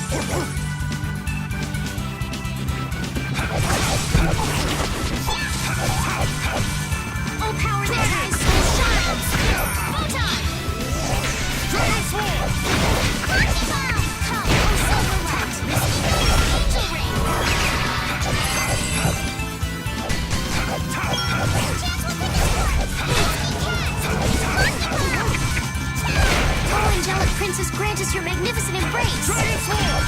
Oh, power that ties soul shines! Photon! Dragon Sword! Lightning Bomb! Come, oh, silver light! Angel Ring! Oh, angelic princess, grant us your magnificent embrace! Dragon Sword!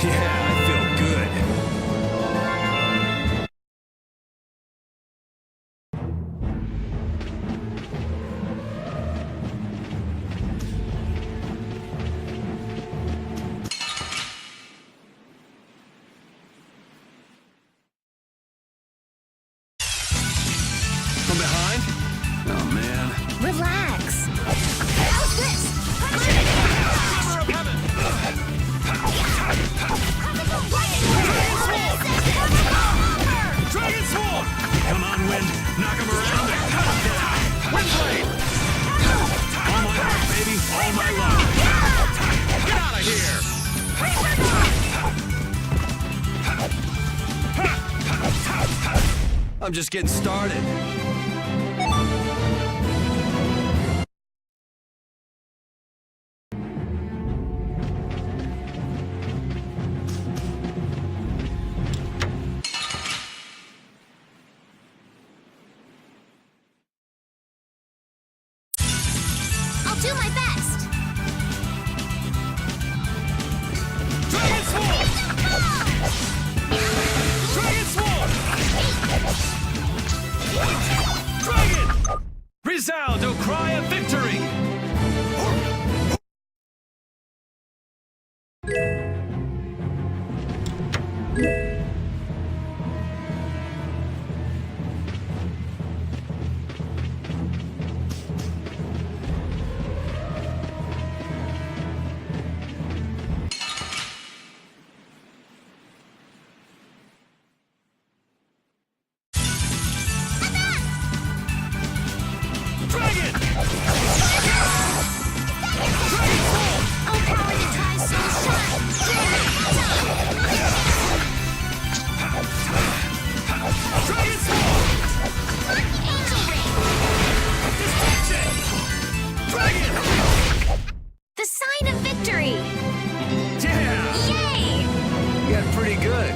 Yeah, I feel good. From behind? Oh, man. Relax! How's this? Hammer of heaven! Dragon Sword! Come on, Wind. Knock him around and cut him down. Wind Blade! All my heart, baby. All my love. Get out of here! I'm just getting started. I'll do my best! Dragon Sword! Dragon Sword! Dragon! Resound, O cry of victory! Dragon! Oh, power that ties soul shine! Dragon Sword! Angel Ring! Destruction! Dragon! The sign of victory! Yeah! Yay! You got pretty good.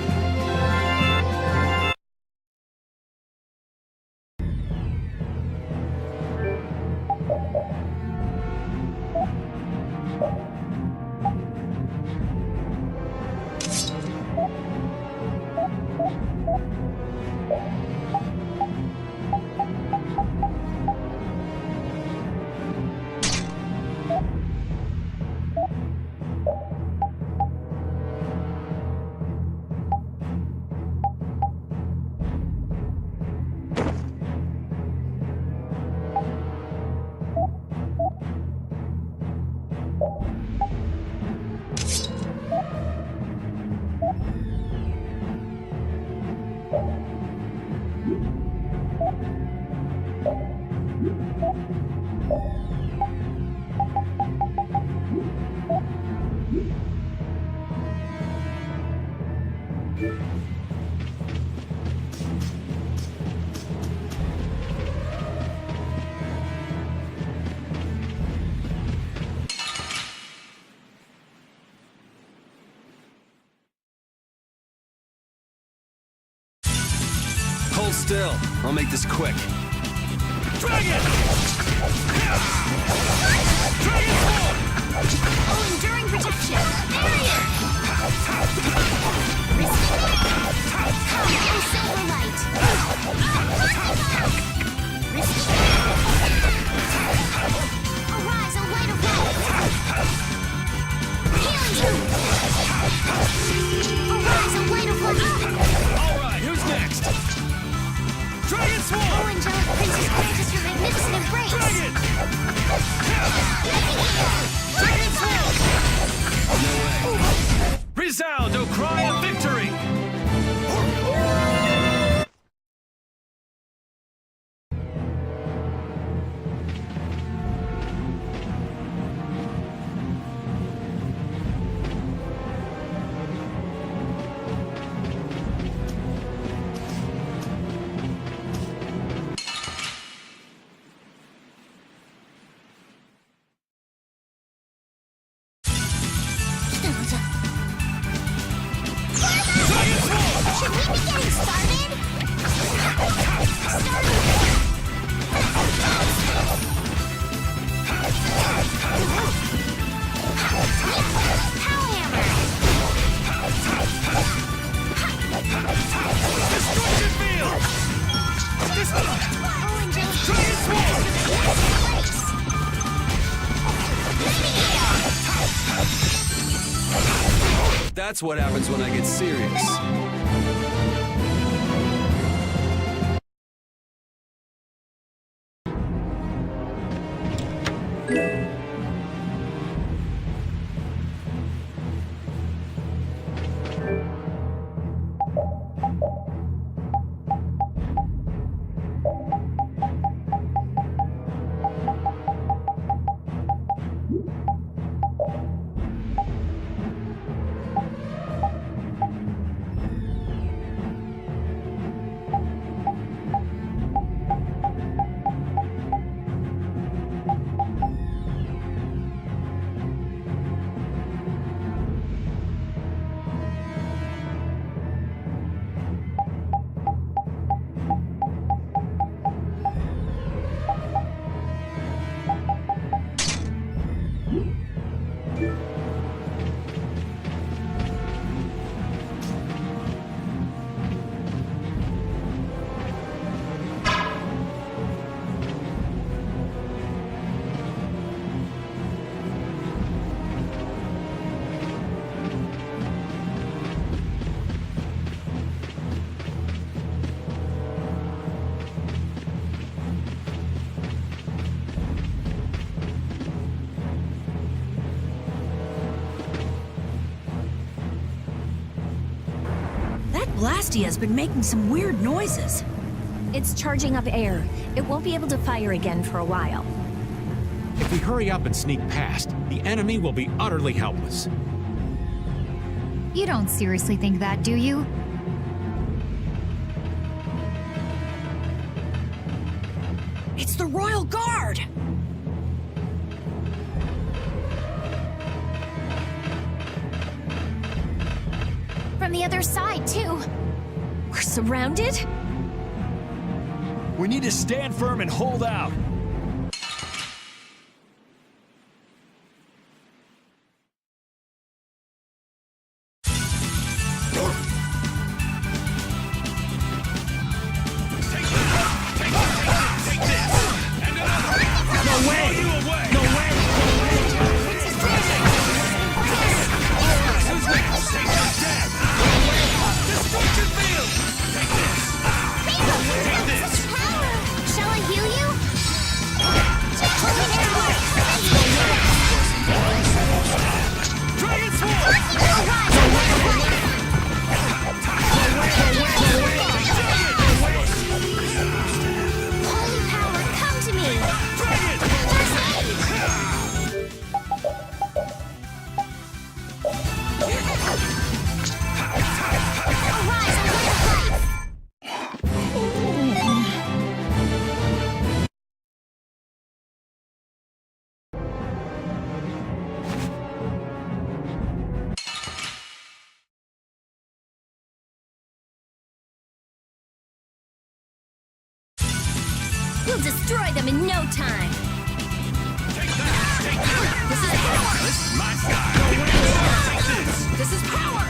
Hold still. I'll make this quick. Dragon! Dragon Sword! Oh, enduring protection! Barrier! Oh, silver light! Arise, O light of light! Healing truth! Arise, O light of light! All right, who's next? Dragon Sword! Oh, angelic princess, grant us your magnificent embrace! Dragon! Dragon Sword! No way. Resound, O cry of victory! we be getting started? Destruction field! That's what happens when I get serious. Blastia's been making some weird noises. It's charging up air. It won't be able to fire again for a while. If we hurry up and sneak past, the enemy will be utterly helpless. You don't seriously think that, do you? It's the Royal Guard! From the other side, too. We're surrounded? We need to stand firm and hold out. We'll destroy them in no time. Take that! Take that! This is power. This is my style. Take this! This is power.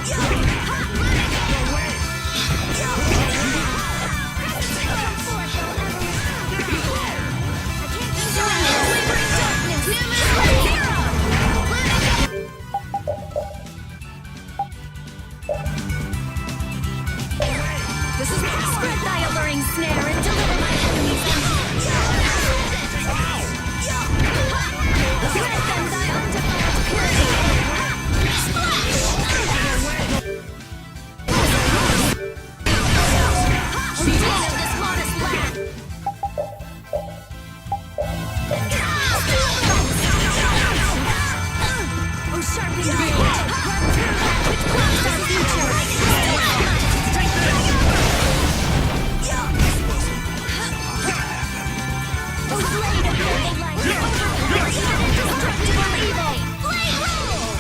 This is power. Spread thy alluring snare and deliver my enemies. Grant them thy undefiled purity. Ordain of this modest land. Oh, sharpen the blade. Run through that which blocks our future. Take this! Oh, blade of holy light. Overpower even indestructible evil. Blade rule!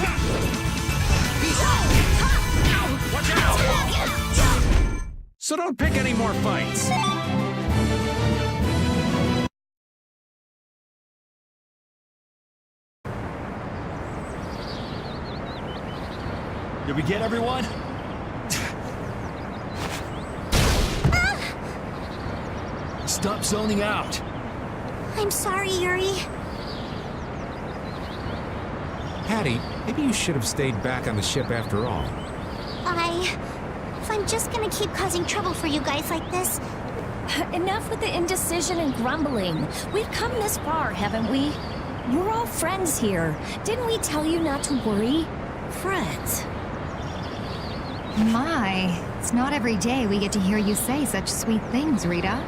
So don't pick any more fights. Did we get everyone? Stop zoning out. I'm sorry, Yuri. Patty, maybe you should have stayed back on the ship after all. If I'm just gonna keep causing trouble for you guys like this, Enough with the indecision and grumbling. We've come this far, haven't we? We're all friends here. Didn't we tell you not to worry? Friends. My, it's not every day we get to hear you say such sweet things, Rita.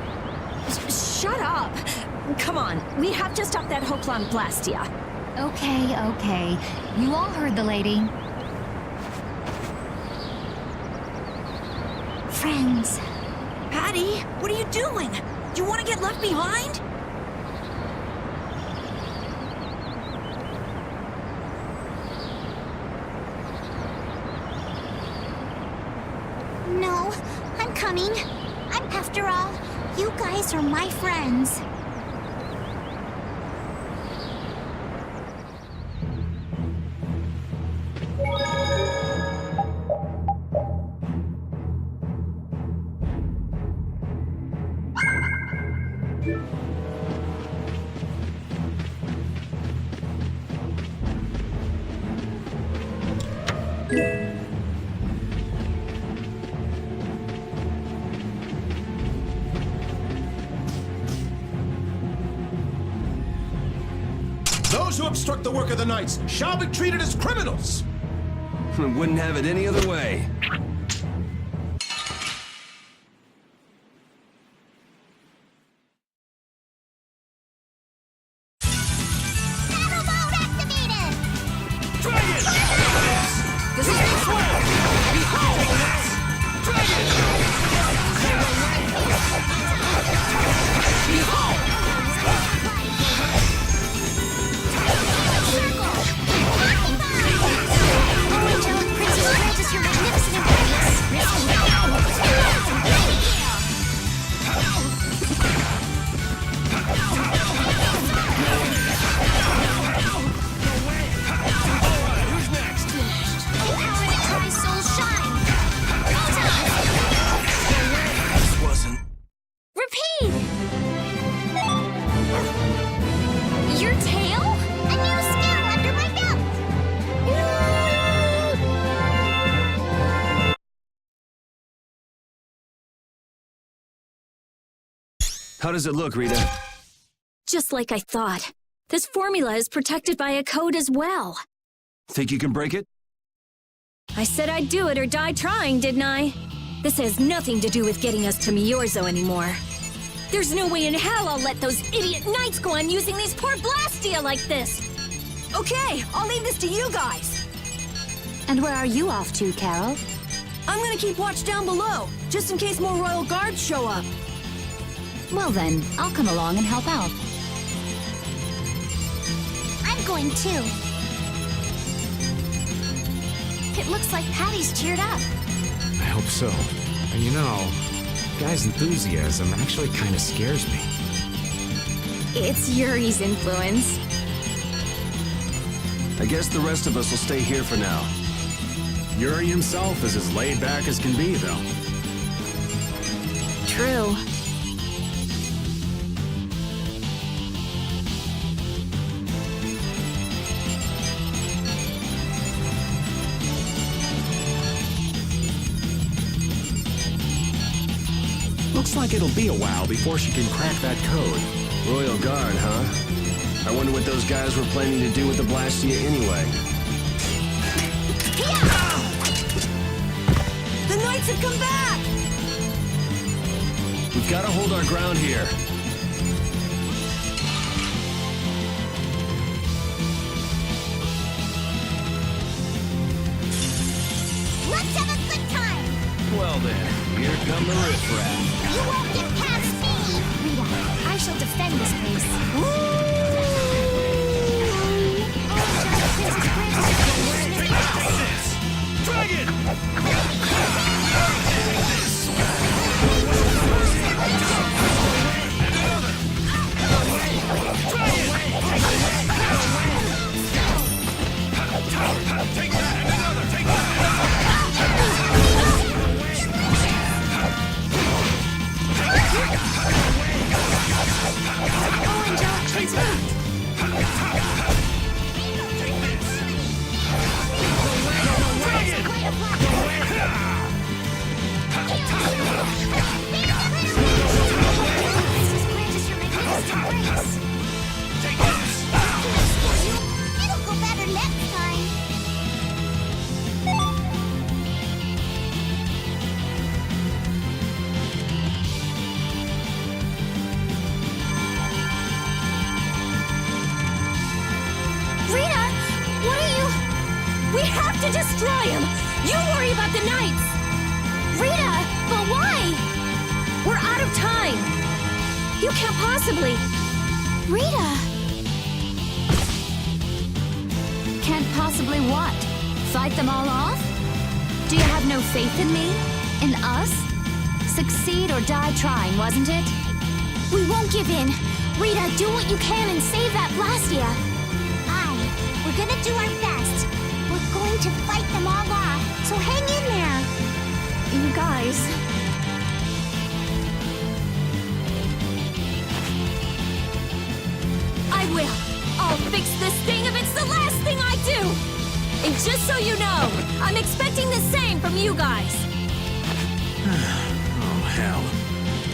Shut up! Come on, we have to stop that Hoplan Blastia. Okay. You all heard the lady. friends. Patty, what are you doing? Do you want to get left behind? No, I'm coming. After all, you guys are my friends. Those who obstruct the work of the Knights shall be treated as criminals! Wouldn't have it any other way. Battle mode activated! Dragon! This is Ps4! Behold! Dragon! Behold! Angelic Princess grant us your magnificent embrace. Who's next? Empower the Tri-Soul shine. This wasn't. Repeat! Your tail? A new skill under my belt! How does it look, Rita? Just like I thought. This formula is protected by a code as well. Think you can break it? I said I'd do it or die trying, didn't I? This has nothing to do with getting us to Miorzo anymore. There's no way in hell I'll let those idiot knights go on using these poor Blastia like this! Okay, I'll leave this to you guys. And where are you off to, Carol? I'm gonna keep watch down below, just in case more royal guards show up. Well then, I'll come along and help out. I'm going too. It looks like Patty's cheered up. I hope so. And you know, guy's enthusiasm actually kind of scares me. It's Yuri's influence. I guess the rest of us will stay here for now. Yuri himself is as laid back as can be, though. True. Looks like it'll be a while before she can crack that code. Royal Guard, huh? I wonder what those guys were planning to do with the Blastia anyway. The knights have come back! We've got to hold our ground here. Let's have a good time! Well then, here come the riffraff. You won't get past me! Rita, I shall defend this place. Dragon! hurry about the Knights! Rita, but why? We're out of time! You can't possibly... Rita! Can't possibly what? Fight them all off? Do you have no faith in me? In us? Succeed or die trying, wasn't it? We won't give in. Rita, do what you can and save that Blastia. Aye, we're gonna do our best. We're going to fight them all off, so hang in there. You guys... I will! I'll fix this thing if it's the last thing I do! And just so you know, I'm expecting the same from you guys! Oh, hell.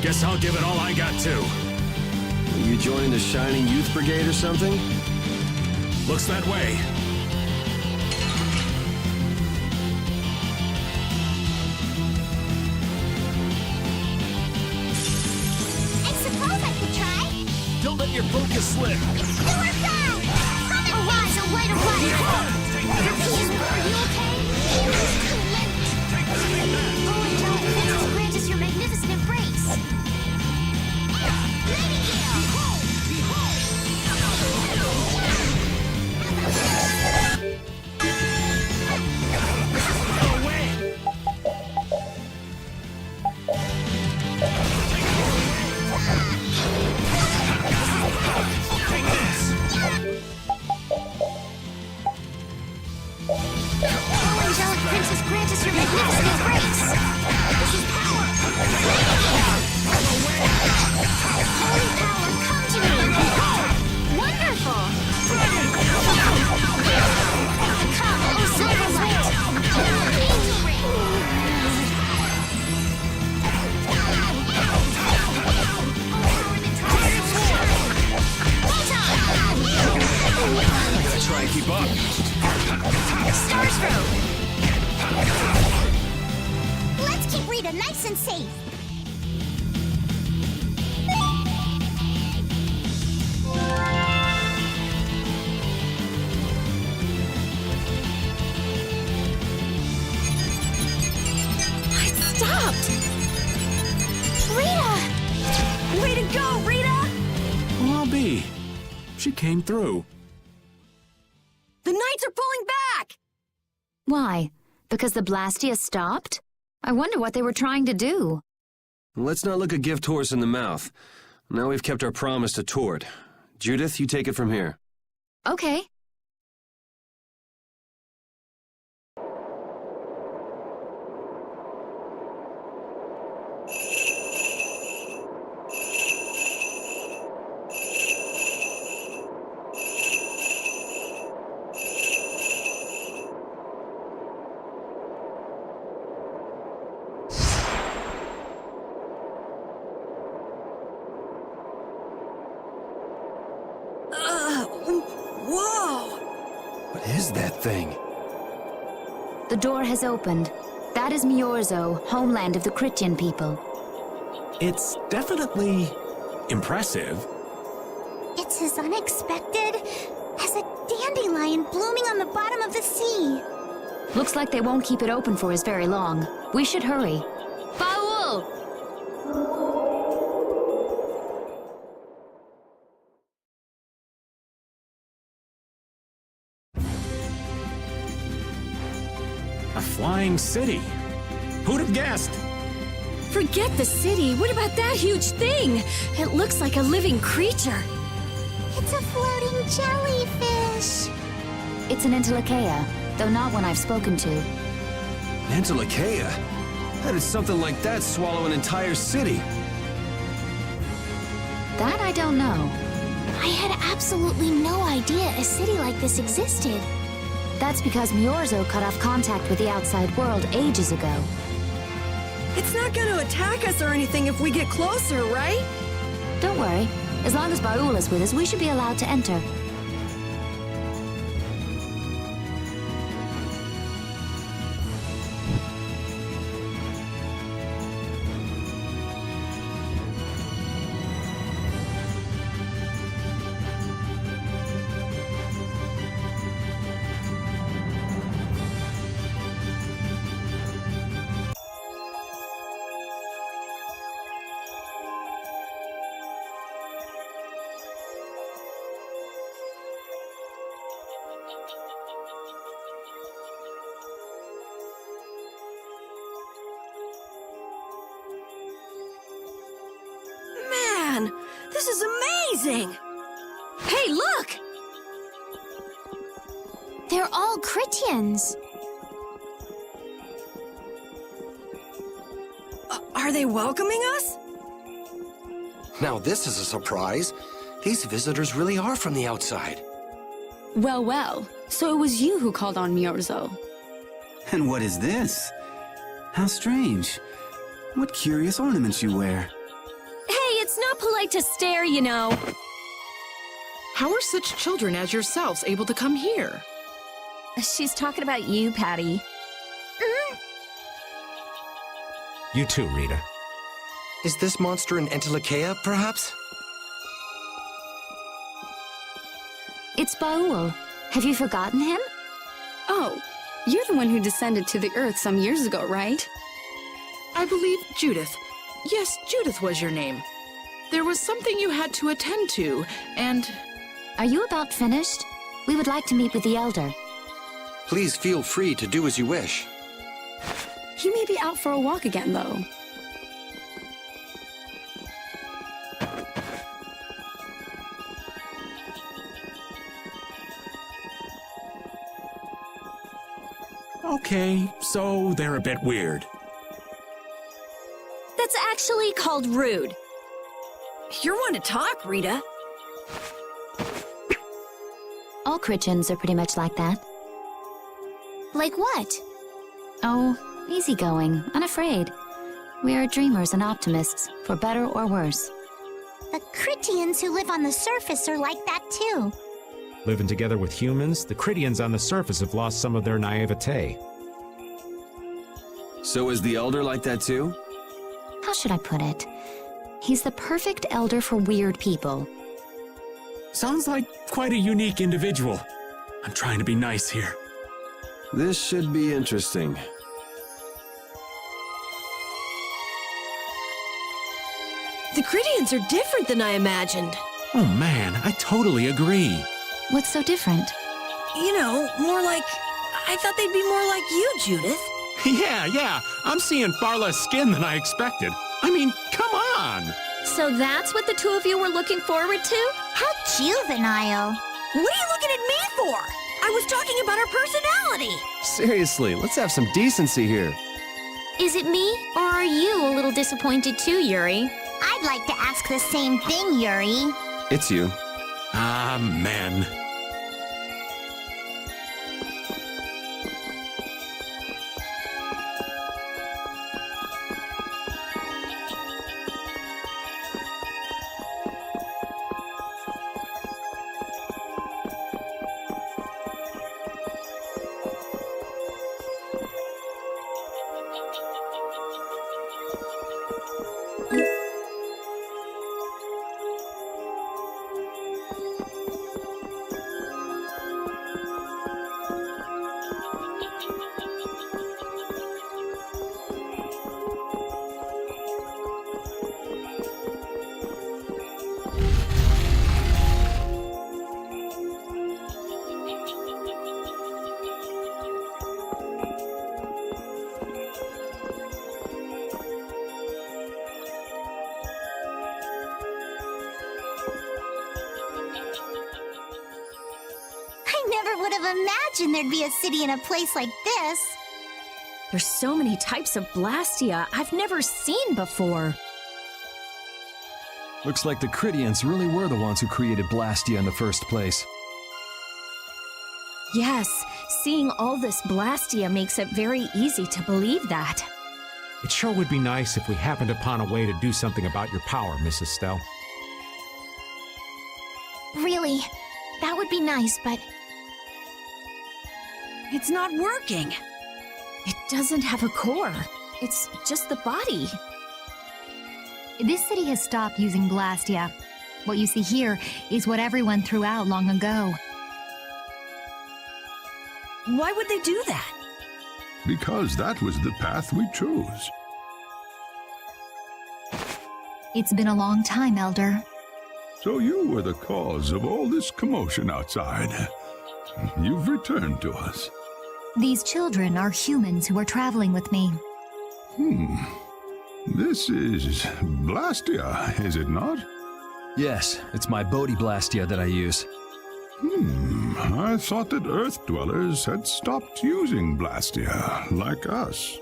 Guess I'll give it all I got, too. Are you joining the Shining Youth Brigade or something? Looks that way. I suppose I could try. Don't let your focus slip. Do our best! Arise, or right away! Repeat, are you okay? It's too late. Oh, angelic princess, grant us your magnificent embrace. Lady Try and keep up. Star Stroke! Let's keep Rita nice and safe. I stopped! Rita! Way to go, Rita! Well, I'll be. She came through. The Knights are pulling back! Why? Because the Blastia stopped? I wonder what they were trying to do. Let's not look a gift horse in the mouth. Now we've kept our promise to Tord. Judith, you take it from here. Okay. Whoa! What is that thing? The door has opened. That is Miorzo, homeland of the Critian people. It's definitely impressive. It's as unexpected as a dandelion blooming on the bottom of the sea. Looks like they won't keep it open for us very long. We should hurry. Baul! A flying city. Who'd have guessed? Forget the city. What about that huge thing? It looks like a living creature. It's a floating jellyfish. It's an Entelekea, though not one I've spoken to. Entelekea? How did something like that swallow an entire city? That I don't know. I had absolutely no idea a city like this existed. That's because Miorzo cut off contact with the outside world ages ago. It's not gonna attack us or anything if we get closer, right? Don't worry. As long as Baul is with us, we should be allowed to enter. This is amazing! Hey, look! They're all Critians. Are they welcoming us? Now this is a surprise. These visitors really are from the outside. Well, well. So it was you who called on Miorzo. And what is this? How strange. What curious ornaments you wear. Hey, it's not polite to stare, you know. How are such children as yourselves able to come here? She's talking about you, Patty. You too, Rita. Is this monster an Entelekea, perhaps? It's Baul. Have you forgotten him? Oh, you're the one who descended to the Earth some years ago, right? I believe Judith. Yes, Judith was your name. There was something you had to attend to, and... Are you about finished? We would like to meet with the Elder. Please feel free to do as you wish. He may be out for a walk again, though. Okay, so they're a bit weird. That's actually called rude. You're one to talk, Rita. All Critians are pretty much like that. Like what? Oh, easygoing, unafraid. We are dreamers and optimists, for better or worse. The Critians who live on the surface are like that too. Living together with humans, the Critians on the surface have lost some of their naivete. So is the Elder like that too? How should I put it? He's the perfect elder for weird people. Sounds like quite a unique individual. I'm trying to be nice here. This should be interesting. The Critians are different than I imagined. Oh man, I totally agree. What's so different? You know, more like... I thought they'd be more like you, Judith. Yeah, I'm seeing far less skin than I expected. I mean, come on! So that's what the two of you were looking forward to? How juvenile. What are you looking at me for? I was talking about our personality. Seriously, let's have some decency here. Is it me, or are you a little disappointed too, Yuri? I'd like to ask the same thing, Yuri. It's you. Ah, man. Imagine there'd be a city in a place like this. There's so many types of Blastia I've never seen before. Looks like the Critians really were the ones who created Blastia in the first place. Yes, seeing all this Blastia makes it very easy to believe that. It sure would be nice if we happened upon a way to do something about your power, Mrs. Stell. Really, that would be nice, but... It's not working. It doesn't have a core. It's just the body. This city has stopped using Blastia. What you see here is what everyone threw out long ago. Why would they do that? Because that was the path we chose. It's been a long time, Elder. So you were the cause of all this commotion outside. You've returned to us. These children are humans who are traveling with me. This is Blastia, is it not? Yes, it's my Bodhi Blastia that I use. I thought that Earth dwellers had stopped using Blastia, like us.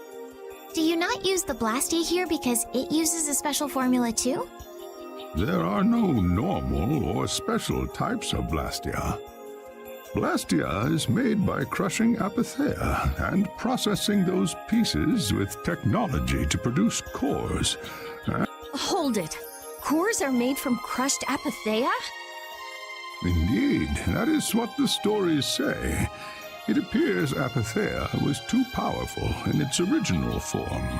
Do you not use the Blastia here because it uses a special formula too? There are no normal or special types of Blastia. Blastia is made by crushing Apatheia and processing those pieces with technology to produce cores. Hold it. Cores are made from crushed Apatheia? Indeed, that is what the stories say. It appears Apatheia was too powerful in its original form.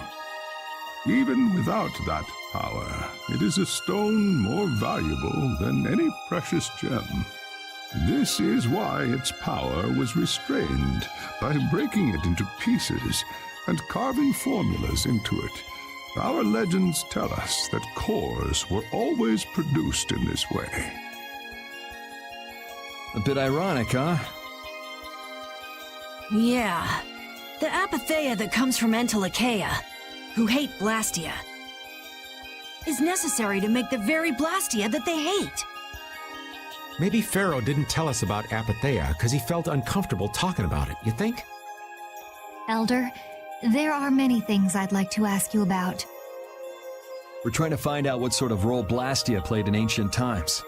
Even without that power, it is a stone more valuable than any precious gem. This is why its power was restrained by breaking it into pieces and carving formulas into it. Our legends tell us that cores were always produced in this way. A bit ironic, huh? Yeah. The Apatheia that comes from Entelikeia, who hate Blastia, is necessary to make the very Blastia that they hate. Maybe Pharaoh didn't tell us about Apatheia because he felt uncomfortable talking about it, you think? Elder, there are many things I'd like to ask you about. We're trying to find out what sort of role Blastia played in ancient times.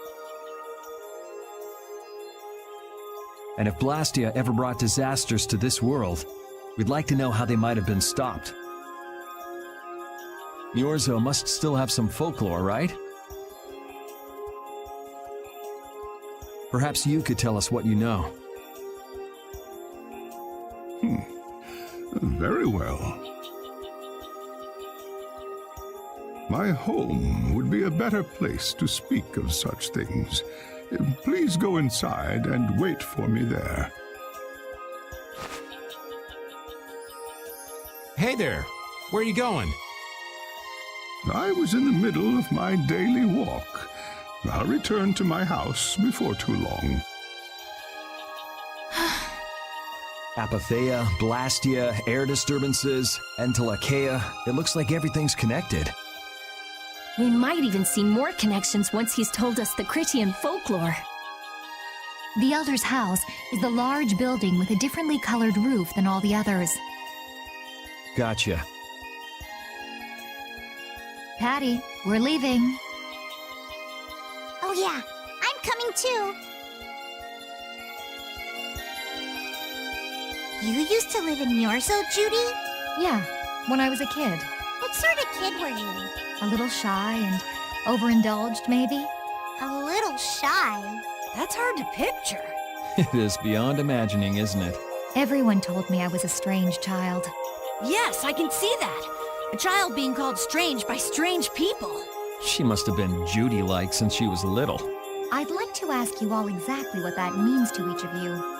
And if Blastia ever brought disasters to this world, we'd like to know how they might have been stopped. Yorzo must still have some folklore, right? Perhaps you could tell us what you know. Very well. My home would be a better place to speak of such things. Please go inside and wait for me there. Hey there! Where are you going? I was in the middle of my daily walk. I'll return to my house before too long. Apatheia, Blastia, air disturbances, Entelikeia. It looks like everything's connected. We might even see more connections once he's told us the Critian folklore. The Elder's house is the large building with a differently colored roof than all the others. Gotcha. Patty, we're leaving. Oh yeah, I'm coming too. You used to live in Yorzo, Judy? Yeah, when I was a kid. What sort of kid were you? A little shy and overindulged, maybe? A little shy? That's hard to picture. It is beyond imagining, isn't it? Everyone told me I was a strange child. Yes, I can see that. A child being called strange by strange people. She must have been Judy-like since she was little. I'd like to ask you all exactly what that means to each of you.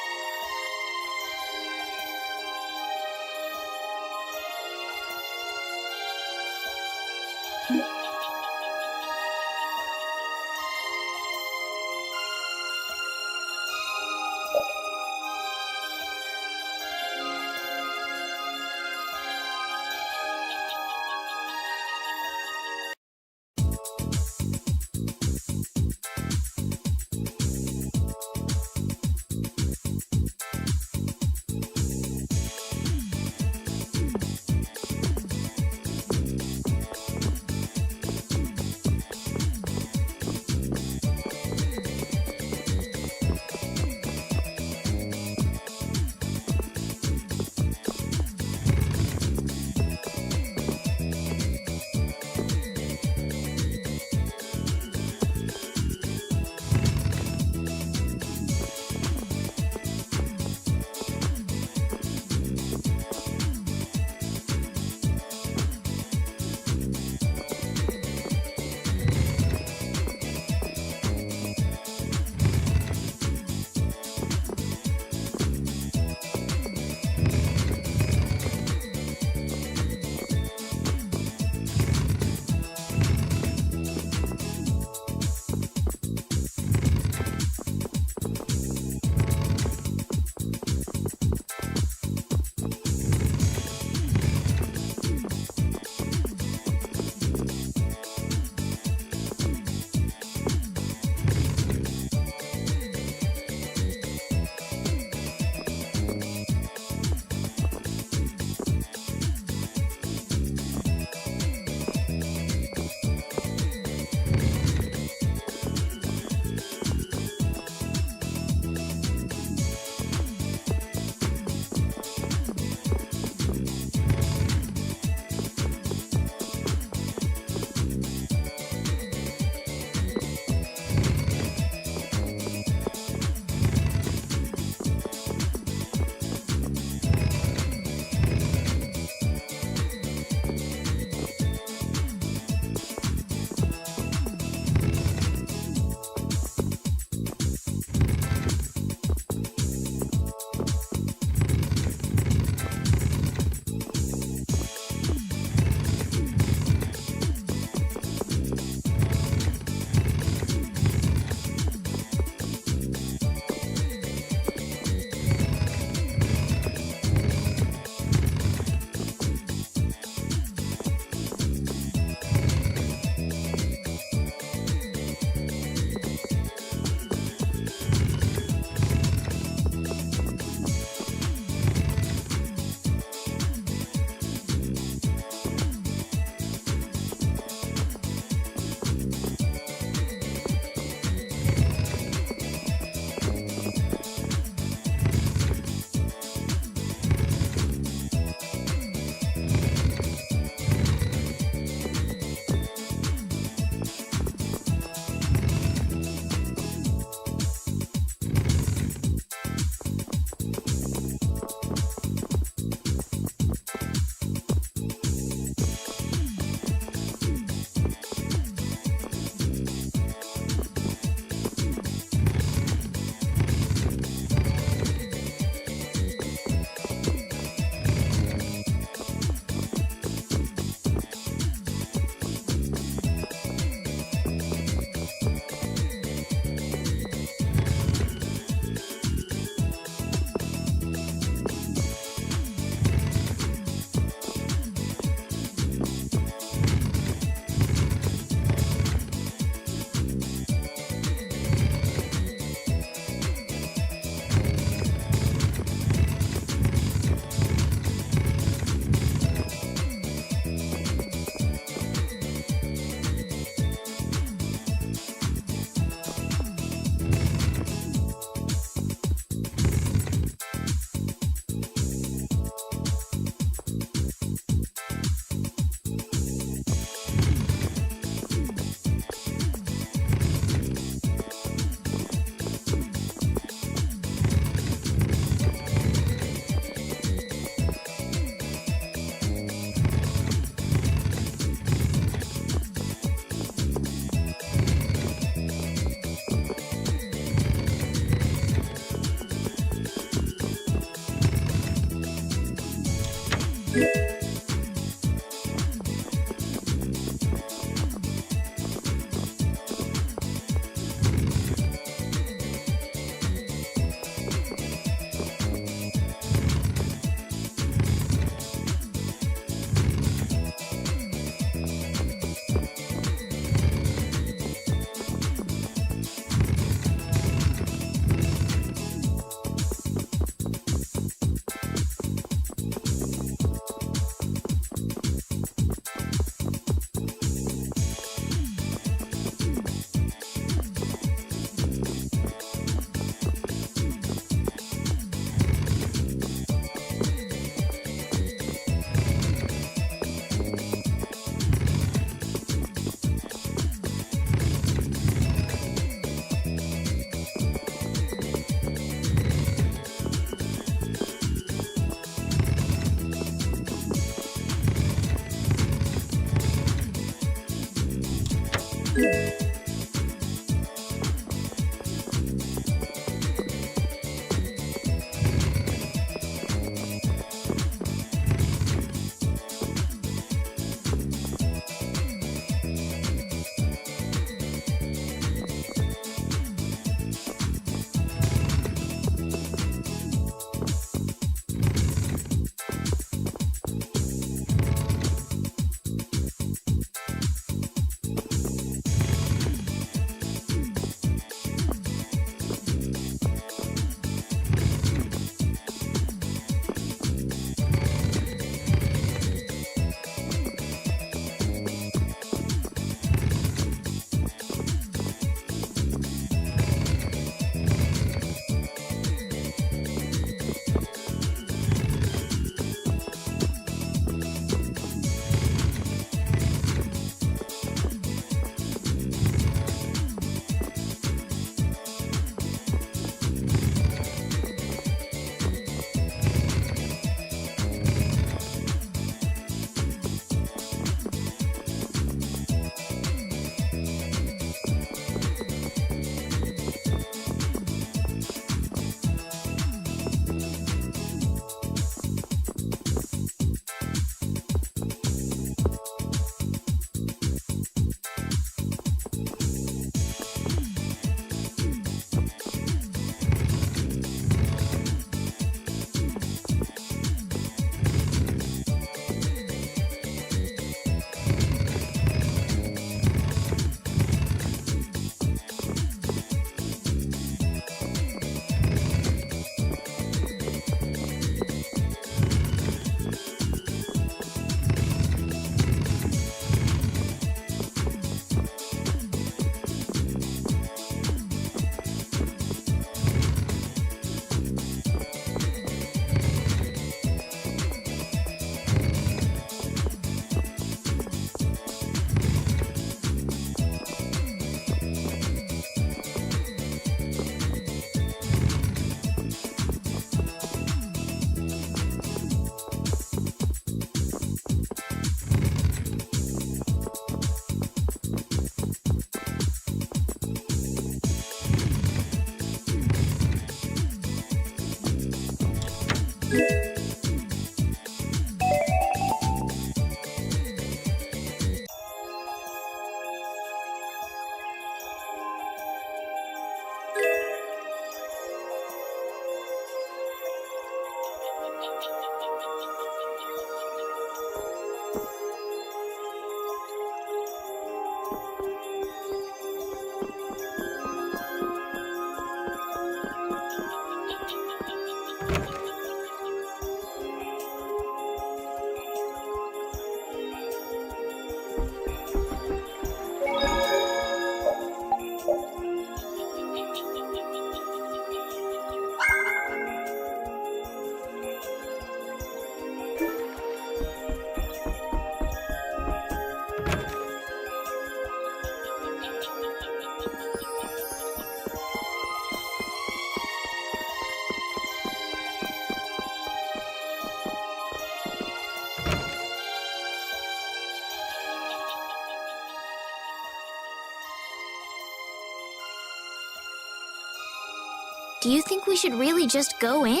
Do you think we should really just go in?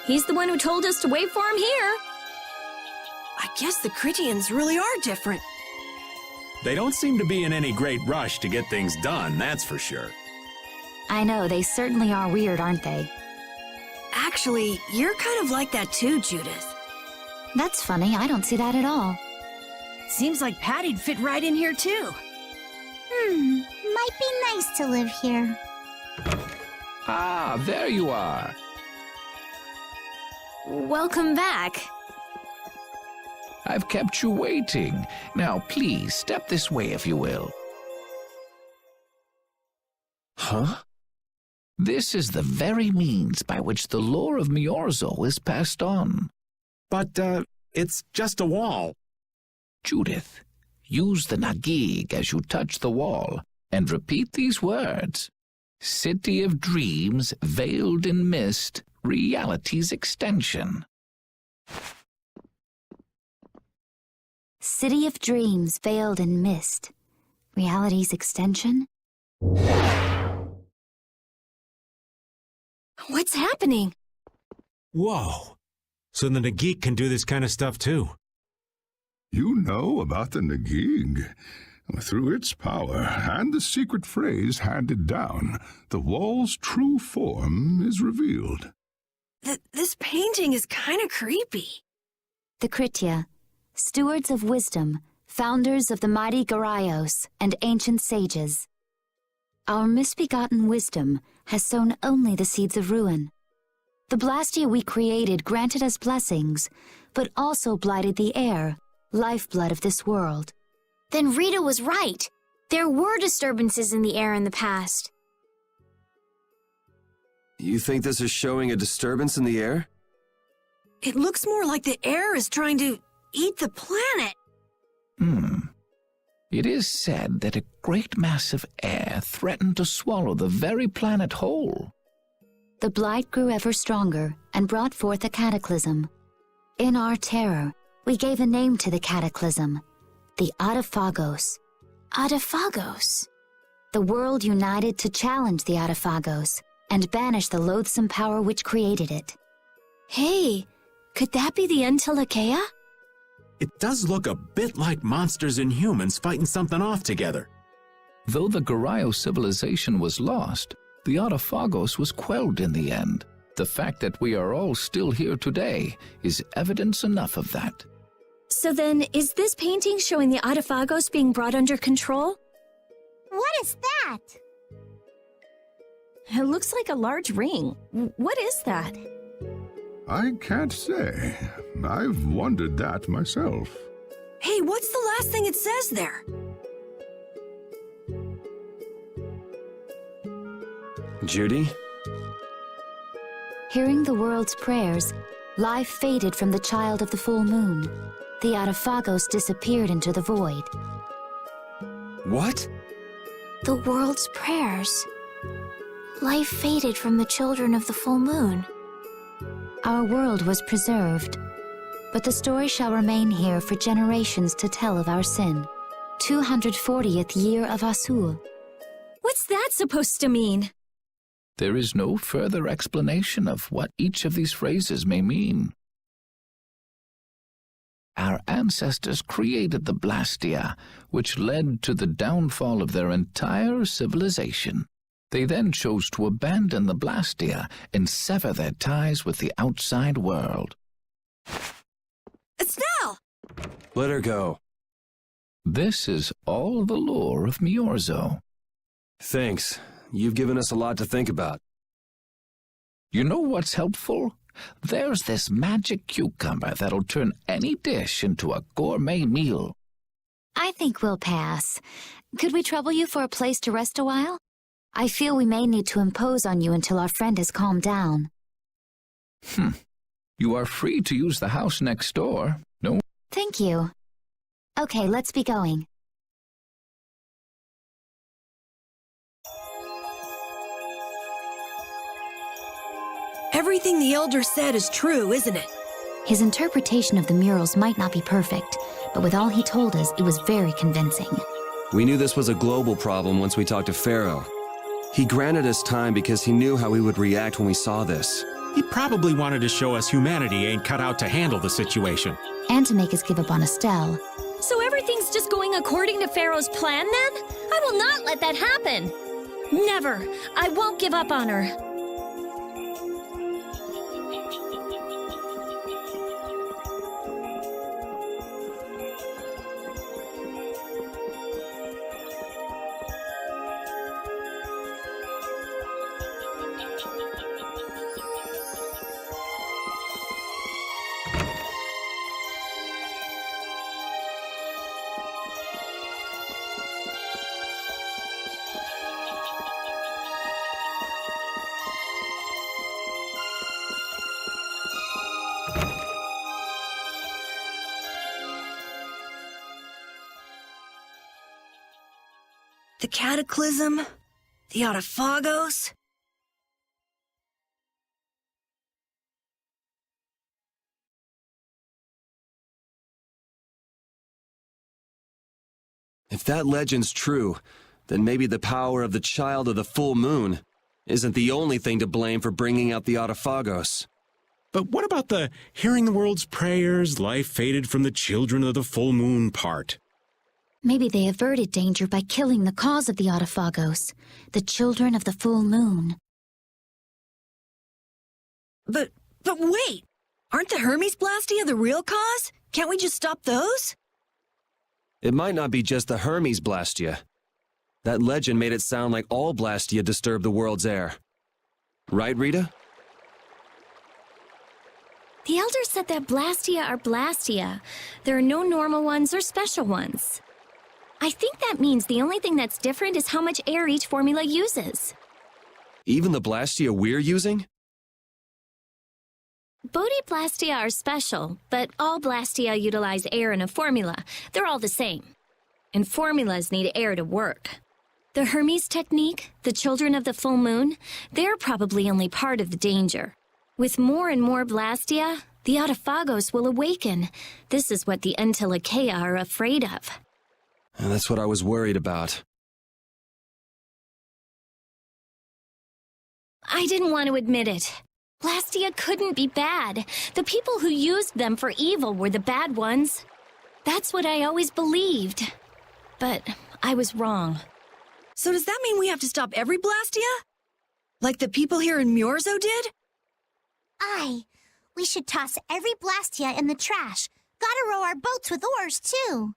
He's the one who told us to wait for him here. I guess the Critians really are different. They don't seem to be in any great rush to get things done, that's for sure. I know, they certainly are weird, aren't they? Actually, you're kind of like that too, Judith. That's funny, I don't see that at all. Seems like Patty'd fit right in here too. Might be nice to live here. Ah, there you are. Welcome back. I've kept you waiting. Now, please, step this way if you will. Huh? This is the very means by which the lore of Miorzo is passed on. But, it's just a wall. Judith, use the Nagig as you touch the wall and repeat these words. City of Dreams, veiled in mist, reality's extension. City of Dreams, veiled in mist, Reality's extension? What's happening? Whoa. So the Nagik can do this kind of stuff too. You know about the Nagig. Through its power and the secret phrase handed down, the wall's true form is revealed. This painting is kind of creepy. The Kritya, stewards of wisdom, founders of the mighty Garayos and ancient sages. Our misbegotten wisdom has sown only the seeds of ruin. The Blastia we created granted us blessings, but also blighted the air, lifeblood of this world. Then Rita was right. There were disturbances in the air in the past. You think this is showing a disturbance in the air? It looks more like the air is trying to eat the planet. It is said that a great mass of air threatened to swallow the very planet whole. The blight grew ever stronger and brought forth a cataclysm. In our terror, we gave a name to the cataclysm, the Adaphagos. Adaphagos? The world united to challenge the Adaphagos and banish the loathsome power which created it. Hey, could that be the Entelekea? It does look a bit like monsters and humans fighting something off together. Though the Garayo civilization was lost, the Adaphagos was quelled in the end. The fact that we are all still here today is evidence enough of that. So then, is this painting showing the Adaphagos being brought under control? What is that? It looks like a large ring. What is that? I can't say. I've wondered that myself. Hey, what's the last thing it says there? Judy? Hearing the world's prayers, life faded from the child of the full moon. The Adaphagos disappeared into the void. What? The world's prayers. Life faded from the children of the full moon. Our world was preserved, but the story shall remain here for generations to tell of our sin. 240th year of Asul. What's that supposed to mean? There is no further explanation of what each of these phrases may mean. Our ancestors created the Blastia, which led to the downfall of their entire civilization. They then chose to abandon the Blastia and sever their ties with the outside world. Estelle! Let her go. This is all the lore of Miorzo. Thanks. You've given us a lot to think about. You know what's helpful? There's this magic cucumber that'll turn any dish into a gourmet meal. I think we'll pass. Could we trouble you for a place to rest a while? I feel we may need to impose on you until our friend has calmed down. You are free to use the house next door. No. Thank you. Okay, let's be going. Everything the Elder said is true, isn't it? His interpretation of the murals might not be perfect, but with all he told us, it was very convincing. We knew this was a global problem once we talked to Pharaoh. He granted us time because he knew how we would react when we saw this. He probably wanted to show us humanity ain't cut out to handle the situation. And to make us give up on Estelle. So everything's just going according to Pharaoh's plan then? I will not let that happen! Never! I won't give up on her. The Cataclysm? The Adaphagos? If that legend's true, then maybe the power of the child of the full moon isn't the only thing to blame for bringing out the Autophagos. But what about the hearing the world's prayers, life faded from the children of the full moon part? Maybe they averted danger by killing the cause of the Autophagos, the children of the full moon. But wait! Aren't the Hermes Blastia the real cause? Can't we just stop those? It might not be just the Hermes Blastia. That legend made it sound like all Blastia disturb the world's air. Right, Rita? The Elder said that Blastia are Blastia. There are no normal ones or special ones. I think that means the only thing that's different is how much air each formula uses. Even the Blastia we're using? Blastia are special, but all Blastia utilize air in a formula. They're all the same. And formulas need air to work. The Hermes technique, the children of the full moon, they're probably only part of the danger. With more and more Blastia, the Autophagos will awaken. This is what the Entelekea are afraid of. And that's what I was worried about. I didn't want to admit it. Blastia couldn't be bad. The people who used them for evil were the bad ones. That's what I always believed. But I was wrong. So does that mean we have to stop every Blastia? Like the people here in Myorzo did? Aye. We should toss every Blastia in the trash. Gotta row our boats with oars, too.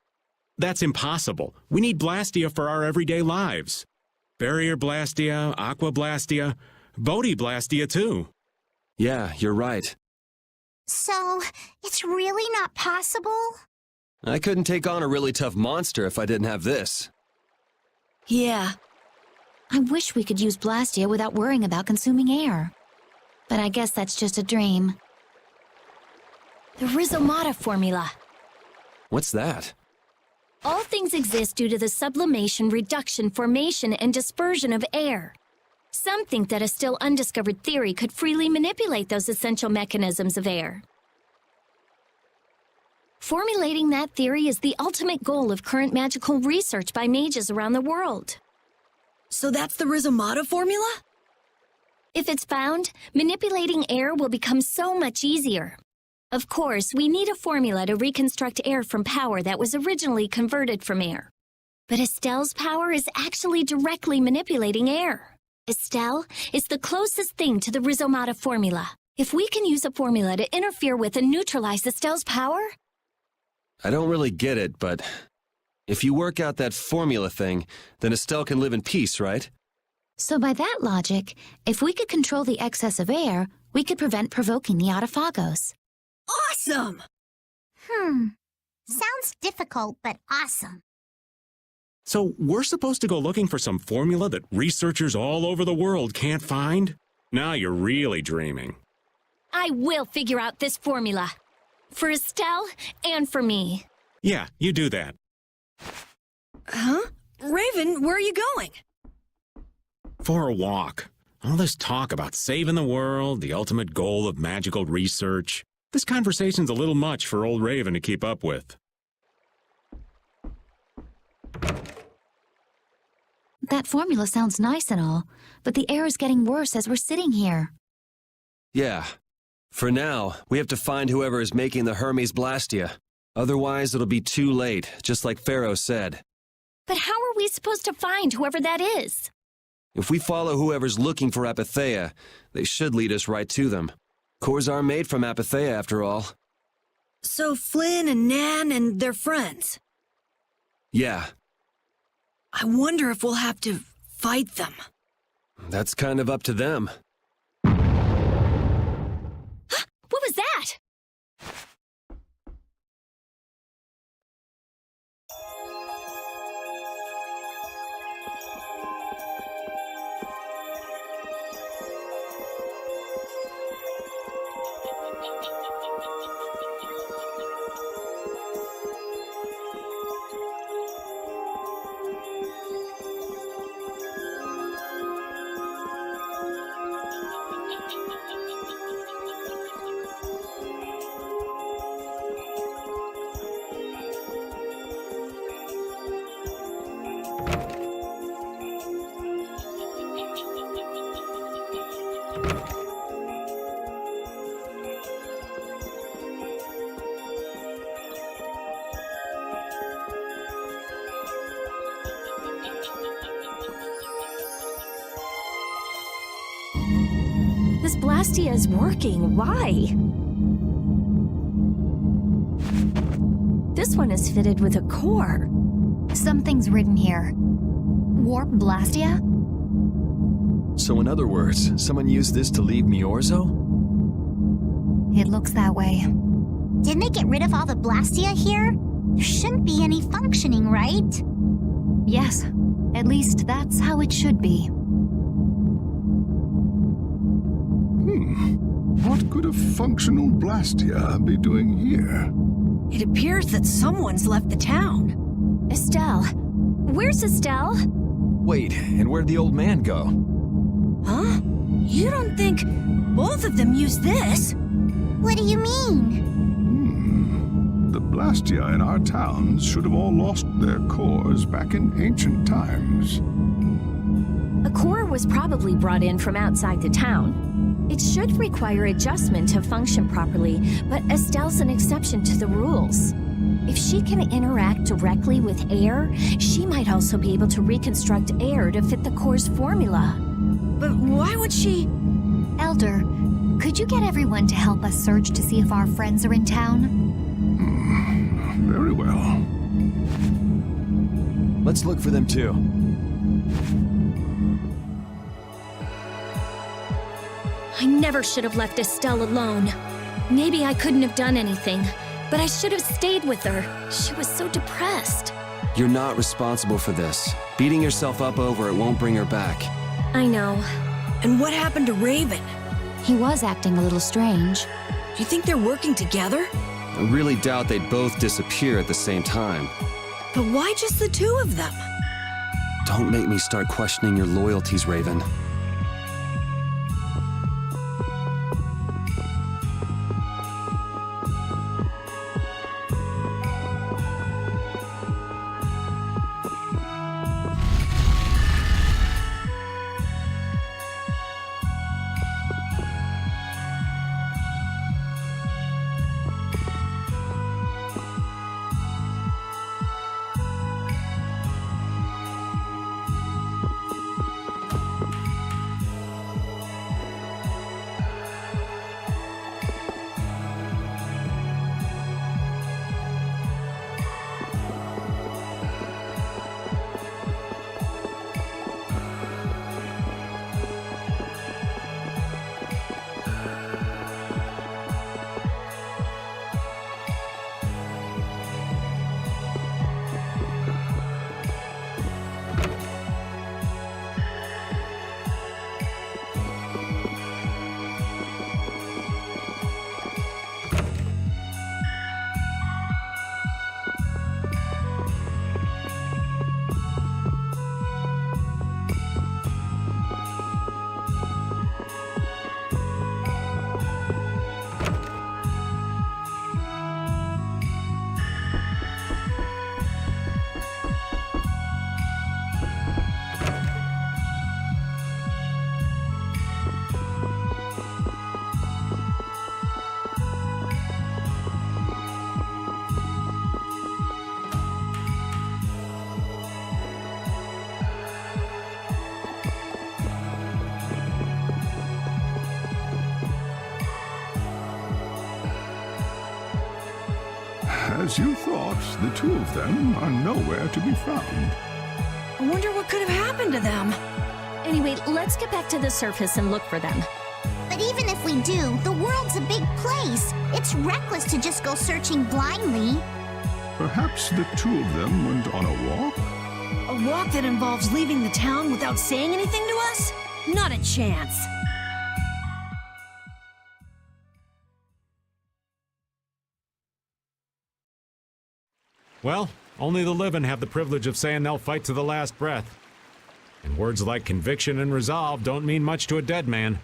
That's impossible. We need Blastia for our everyday lives. Barrier Blastia, Aqua Blastia, Bodhi Blastia too. Yeah, you're right. So, it's really not possible? I couldn't take on a really tough monster if I didn't have this. Yeah. I wish we could use Blastia without worrying about consuming air. But I guess that's just a dream. The Rhizomata formula. What's that? All things exist due to the sublimation, reduction, formation, and dispersion of air. Some think that a still undiscovered theory could freely manipulate those essential mechanisms of air. Formulating that theory is the ultimate goal of current magical research by mages around the world. So that's the Rhizomata formula? If it's found, manipulating air will become so much easier. Of course, we need a formula to reconstruct air from power that was originally converted from air. But Estelle's power is actually directly manipulating air. Estelle is the closest thing to the Rhizomata formula. If we can use a formula to interfere with and neutralize Estelle's power... I don't really get it, but if you work out that formula thing, then Estelle can live in peace, right? So by that logic, if we could control the excess of air, we could prevent provoking the Autophagos. Awesome! Sounds difficult, but awesome. So we're supposed to go looking for some formula that researchers all over the world can't find? Now you're really dreaming. I will figure out this formula. For Estelle and for me. Yeah, you do that. Huh? Raven, where are you going? For a walk. All this talk about saving the world, the ultimate goal of magical research. This conversation's a little much for old Raven to keep up with. That formula sounds nice and all, but the air is getting worse as we're sitting here. Yeah. For now, we have to find whoever is making the Hermes Blastia. Otherwise, it'll be too late, just like Pharaoh said. But how are we supposed to find whoever that is? If we follow whoever's looking for Apatheia, they should lead us right to them. Cores are made from Apatheia, after all. So Flynn and Nan and their friends? Yeah. I wonder if we'll have to fight them. That's kind of up to them. What was that? This Blastia is working. Why? This one is fitted with a core. Something's written here. Warp Blastia? So in other words, someone used this to leave Miorzo? It looks that way. Didn't they get rid of all the Blastia here? There shouldn't be any functioning, right? Yes. At least that's how it should be. What could a functional Blastia be doing here? It appears that someone's left the town. Estelle. Where's Estelle? Wait, and where'd the old man go? Huh? You don't think both of them used this? What do you mean? The Blastia in our towns should have all lost their cores back in ancient times. A core was probably brought in from outside the town. It should require adjustment to function properly, but Estelle's an exception to the rules. If she can interact directly with air, she might also be able to reconstruct air to fit the core's formula. But why would she? Elder, could you get everyone to help us search to see if our friends are in town? Very well. Let's look for them too. I never should have left Estelle alone. Maybe I couldn't have done anything, but I should have stayed with her. She was so depressed. You're not responsible for this. Beating yourself up over it won't bring her back. I know. And what happened to Raven? He was acting a little strange. Do you think they're working together? I really doubt they'd both disappear at the same time. But why just the two of them? Don't make me start questioning your loyalties, Raven. As you thought, the two of them are nowhere to be found. I wonder what could have happened to them. Anyway, let's get back to the surface and look for them. But even if we do, the world's a big place. It's reckless to just go searching blindly. Perhaps the two of them went on a walk? A walk that involves leaving the town without saying anything to us? Not a chance. Well, only the living have the privilege of saying they'll fight to the last breath. And words like conviction and resolve don't mean much to a dead man.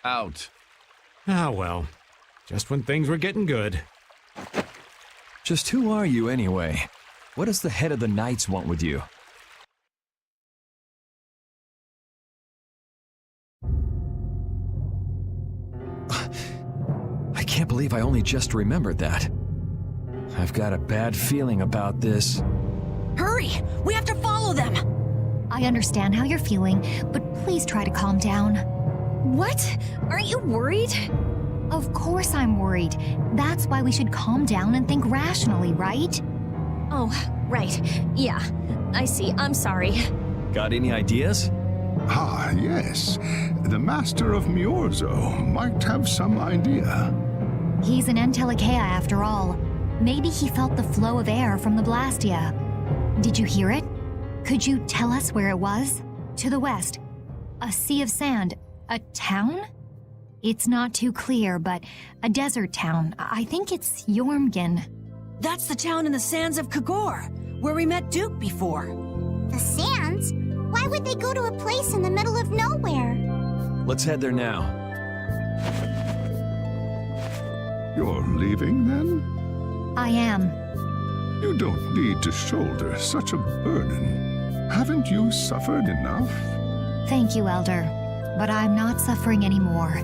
Out. Ah, well. Just when things were getting good. Just who are you anyway? What does the head of the Knights want with you? believe I only just remembered that. I've got a bad feeling about this. Hurry! We have to follow them! I understand how you're feeling, but please try to calm down. What? Aren't you worried? Of course I'm worried. That's why we should calm down and think rationally, right? Oh, right. Yeah, I see. I'm sorry. Got any ideas? Ah, yes. The Master of Miorzo might have some idea. He's an Entelekea after all. Maybe he felt the flow of air from the Blastia. Did you hear it? Could you tell us where it was? To the west. A sea of sand. A town? It's not too clear, but a desert town. I think it's Jormungand. That's the town in the sands of Kagor, where we met Duke before. The sands? Why would they go to a place in the middle of nowhere? Let's head there now. You're leaving, then? I am. You don't need to shoulder such a burden. Haven't you suffered enough? Thank you, Elder. But I'm not suffering anymore.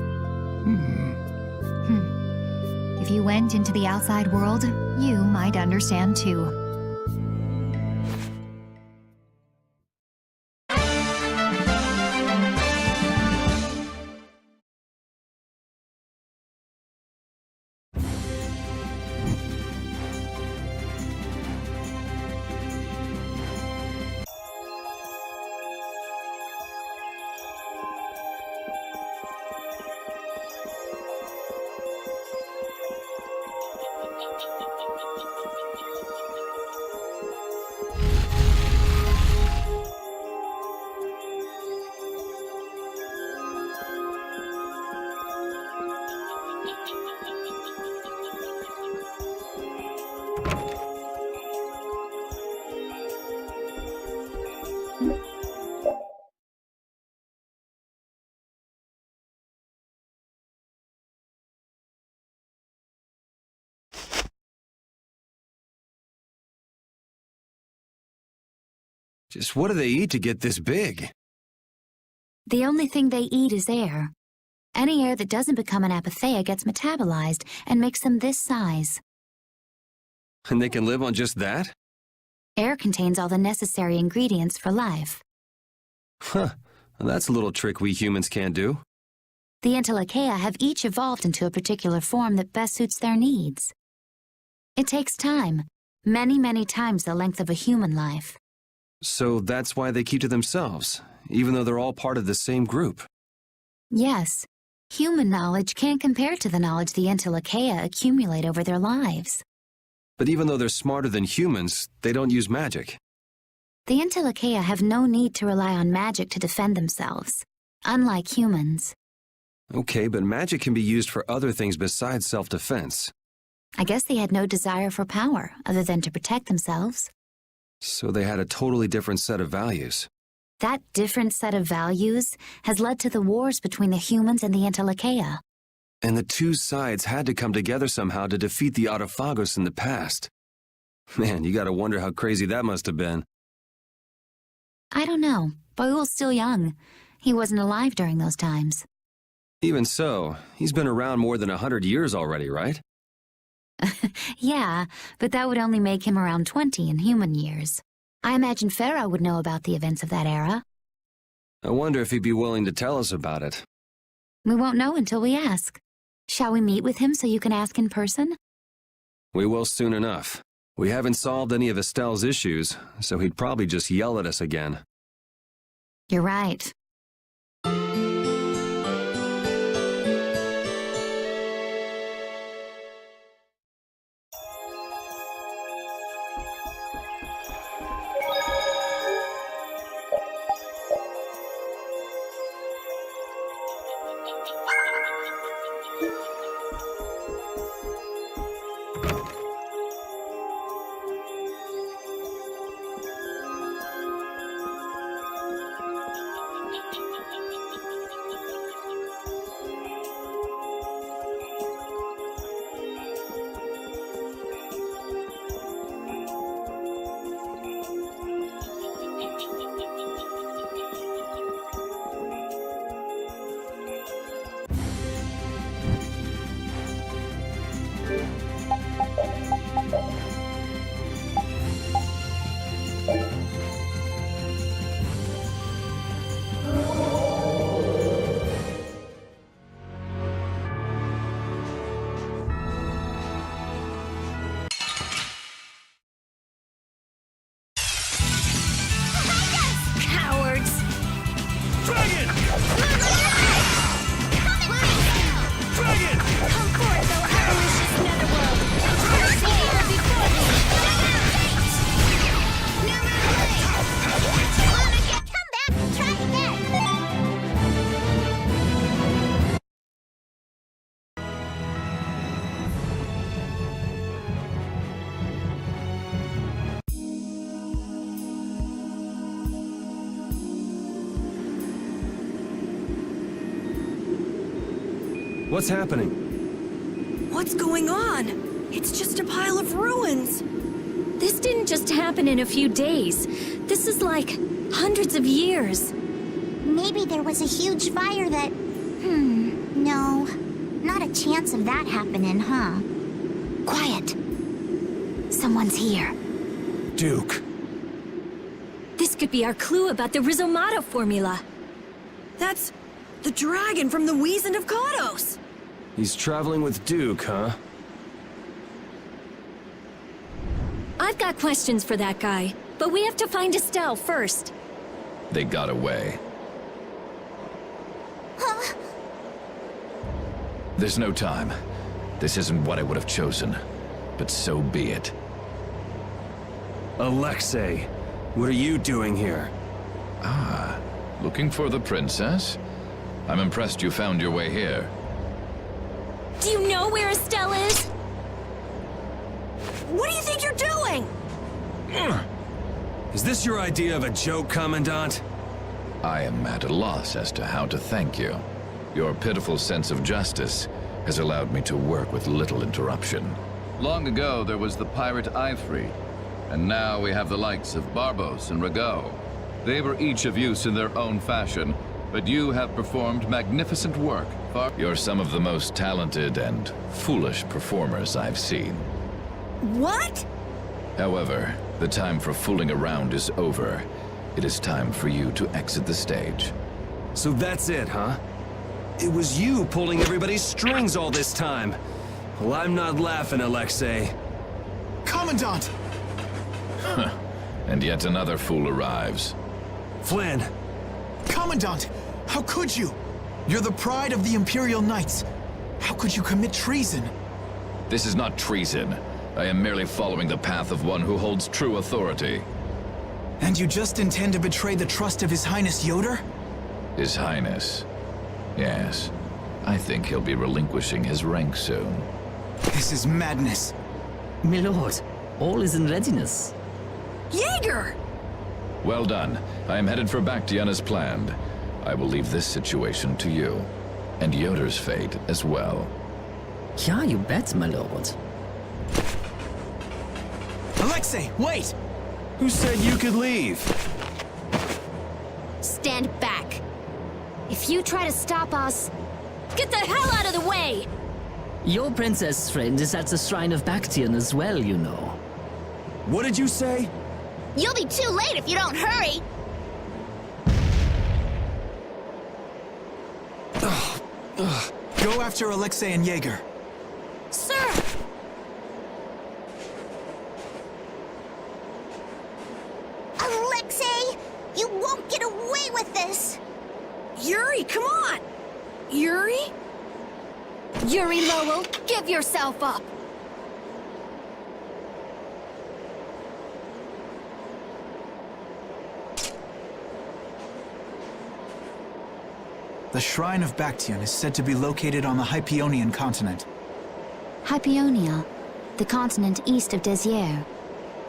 If you went into the outside world, you might understand too. Just what do they eat to get this big? The only thing they eat is air. Any air that doesn't become an apatheia gets metabolized and makes them this size. And they can live on just that? Air contains all the necessary ingredients for life. Huh. Well, that's a little trick we humans can't do. The Entelekea have each evolved into a particular form that best suits their needs. It takes time, many, many times the length of a human life. So that's why they keep to themselves, even though they're all part of the same group. Yes, human knowledge can't compare to the knowledge the Entelekea accumulate over their lives. But even though they're smarter than humans, they don't use magic. The Entelekea have no need to rely on magic to defend themselves, unlike humans. Okay, but magic can be used for other things besides self-defense. I guess they had no desire for power, other than to protect themselves. So they had a totally different set of values. That different set of values has led to the wars between the humans and the Entelekea. And the two sides had to come together somehow to defeat the Autophagos in the past. Man, you gotta wonder how crazy that must have been. I don't know. Baul's still young. He wasn't alive during those times. Even so, he's been around more than 100 years already, right? Yeah, but that would only make him around 20 in human years. I imagine Farah would know about the events of that era. I wonder if he'd be willing to tell us about it. We won't know until we ask. Shall we meet with him so you can ask in person? We will soon enough. We haven't solved any of Estelle's issues, so he'd probably just yell at us again. You're right. What's happening? What's going on? It's just a pile of ruins. This didn't just happen in a few days. This is like hundreds of years. Maybe there was a huge fire that... no. Not a chance of that happening, huh? Quiet. Someone's here. Duke. This could be our clue about the Rizomato formula. That's the dragon from the Wizened of Kodos. He's traveling with Duke, huh? I've got questions for that guy, but we have to find Estelle first. They got away. Huh? There's no time. This isn't what I would have chosen, but so be it. Alexei, what are you doing here? Ah, looking for the princess? I'm impressed you found your way here. Do you know where Estelle is? What do you think you're doing? Is this your idea of a joke, Commandant? I am at a loss as to how to thank you. Your pitiful sense of justice has allowed me to work with little interruption. Long ago, there was the pirate Ifrit, and now we have the likes of Barbos and Rago. They were each of use in their own fashion, but you have performed magnificent work. You're some of the most talented and foolish performers I've seen. What? However, the time for fooling around is over. It is time for you to exit the stage. So that's it, huh? It was you pulling everybody's strings all this time. Well, I'm not laughing, Alexei. Commandant! And yet another fool arrives. Flynn! Commandant! How could you? You're the pride of the Imperial Knights. How could you commit treason? This is not treason. I am merely following the path of one who holds true authority. And you just intend to betray the trust of His Highness Yoder? His Highness. Yes. I think he'll be relinquishing his rank soon. This is madness. My lord, all is in readiness. Jaeger! Well done. I am headed for Bactian as planned. I will leave this situation to you. And Yoder's fate as well. Yeah, you bet, my lord. Alexei, wait! Who said you could leave? Stand back. If you try to stop us, get the hell out of the way! Your princess friend is at the Shrine of Bactian as well, you know. What did you say? You'll be too late if you don't hurry! Go after Alexei and Jaeger. Sir! Alexei! You won't get away with this! Yuri, come on! Yuri? Yuri Lowell, give yourself up! The Shrine of Bactian is said to be located on the Hypionian continent. Hypionia, the continent east of Desier.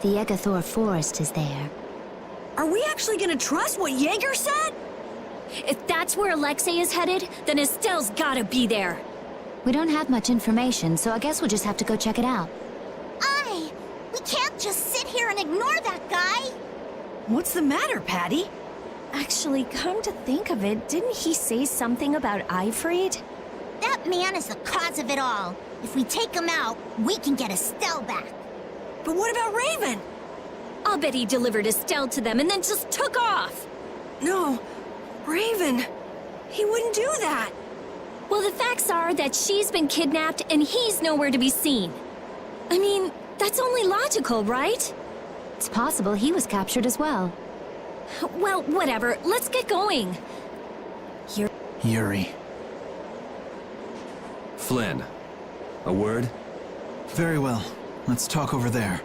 The Egathor forest is there. Are we actually gonna trust what Jaeger said? If that's where Alexei is headed, then Estelle's gotta be there. We don't have much information, so I guess we'll just have to go check it out. We can't just sit here and ignore that guy! What's the matter, Patty? Actually, come to think of it, didn't he say something about Ifrit? That man is the cause of it all. If we take him out, we can get Estelle back. But what about Raven? I'll bet he delivered Estelle to them and then just took off. No, Raven. He wouldn't do that. Well, the facts are that she's been kidnapped and he's nowhere to be seen. I mean, that's only logical, right? It's possible he was captured as well. Well, whatever. Let's get going. Yuri. Flynn. A word? Very well. Let's talk over there.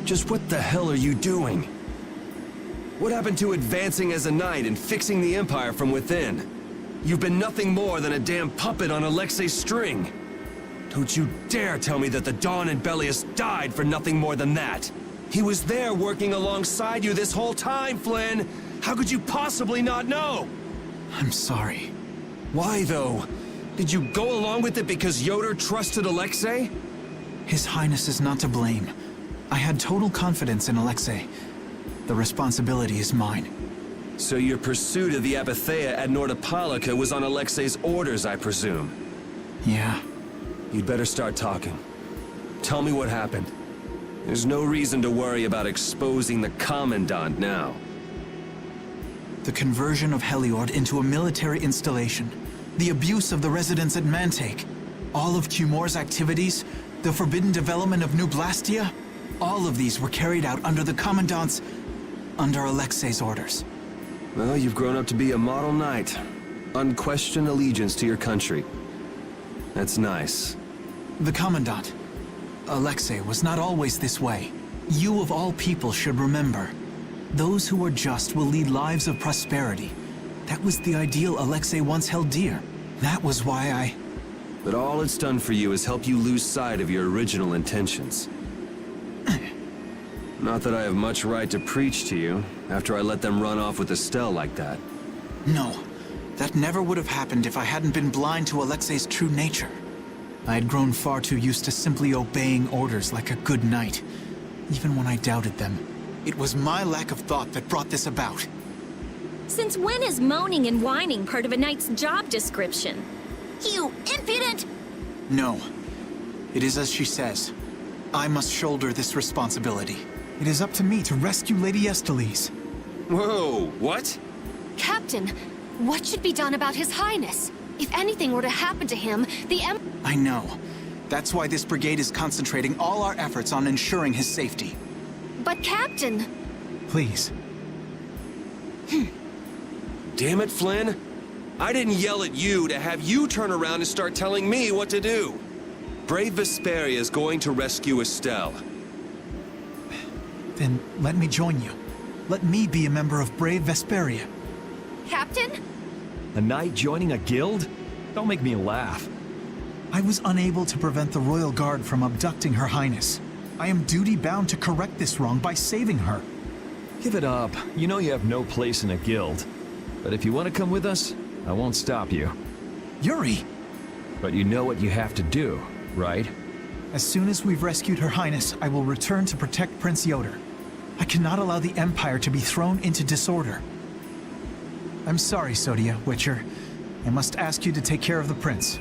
Just what the hell are you doing? What happened to advancing as a knight and fixing the Empire from within? You've been nothing more than a damn puppet on Alexei's string. Don't you dare tell me that the Dawn and Bellius died for nothing more than that. He was there working alongside you this whole time, Flynn. How could you possibly not know? I'm sorry. Why, though? Did you go along with it because Yoder trusted Alexei? His Highness is not to blame. I had total confidence in Alexei. The responsibility is mine. So your pursuit of the Apatheia at Nordopolica was on Alexei's orders, I presume? Yeah. You'd better start talking. Tell me what happened. There's no reason to worry about exposing the Commandant now. The conversion of Heliord into a military installation. The abuse of the residents at Mantake. All of Cumor's activities. The forbidden development of New Blastia. All of these were carried out under the Commandant's... under Alexei's orders. Well, you've grown up to be a model knight. Unquestioned allegiance to your country. That's nice. The Commandant. Alexei was not always this way. You of all people should remember. Those who are just will lead lives of prosperity. That was the ideal Alexei once held dear. That was why I... But all it's done for you is help you lose sight of your original intentions. Not that I have much right to preach to you, after I let them run off with Estelle like that. No. That never would have happened if I hadn't been blind to Alexei's true nature. I had grown far too used to simply obeying orders like a good knight. Even when I doubted them. It was my lack of thought that brought this about. Since when is moaning and whining part of a knight's job description? You impudent! No. It is as she says. I must shoulder this responsibility. It is up to me to rescue Lady Estellise. Whoa, what? Captain, what should be done about His Highness? If anything were to happen to him, the I know. That's why this brigade is concentrating all our efforts on ensuring his safety. But Captain... Please. Damn it, Flynn. I didn't yell at you to have you turn around and start telling me what to do. Brave Vesperia is going to rescue Estelle. Then let me join you. Let me be a member of Brave Vesperia. Captain? A knight joining a guild? Don't make me laugh. I was unable to prevent the Royal Guard from abducting Her Highness. I am duty-bound to correct this wrong by saving her. Give it up. You know you have no place in a guild. But if you want to come with us, I won't stop you. Yuri! But you know what you have to do, right? As soon as we've rescued Her Highness, I will return to protect Prince Yoder. I cannot allow the Empire to be thrown into disorder. I'm sorry, Sodia, Witcher. I must ask you to take care of the prince.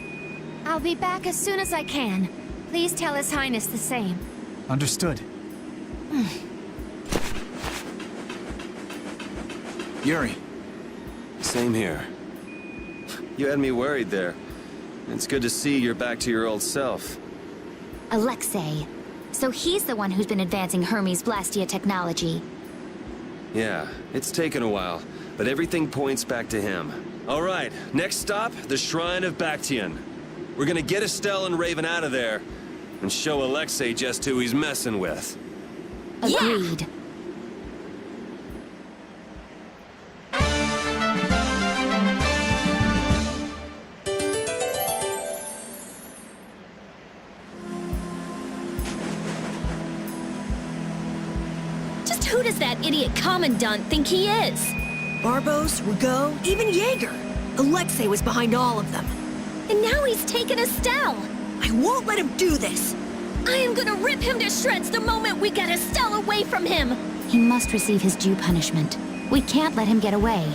I'll be back as soon as I can. Please tell His Highness the same. Understood. Yuri. Same here. You had me worried there. It's good to see you're back to your old self. Alexei. So he's the one who's been advancing Hermes Blastia technology. Yeah, it's taken a while, but everything points back to him. All right, next stop, the Shrine of Bactian. We're gonna get Estelle and Raven out of there, and show Alexei just who he's messing with. Agreed. Just who does that idiot Commandant think he is? Barbos, Rigaud, even Jaeger. Alexei was behind all of them. And now he's taken Estelle. I won't let him do this. I am gonna rip him to shreds the moment we get Estelle away from him. He must receive his due punishment. We can't let him get away.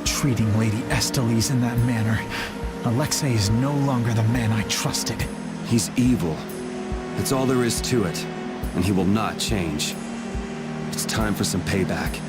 Treating Lady Estellise in that manner. Alexei is no longer the man I trusted. He's evil. That's all there is to it. And he will not change. It's time for some payback.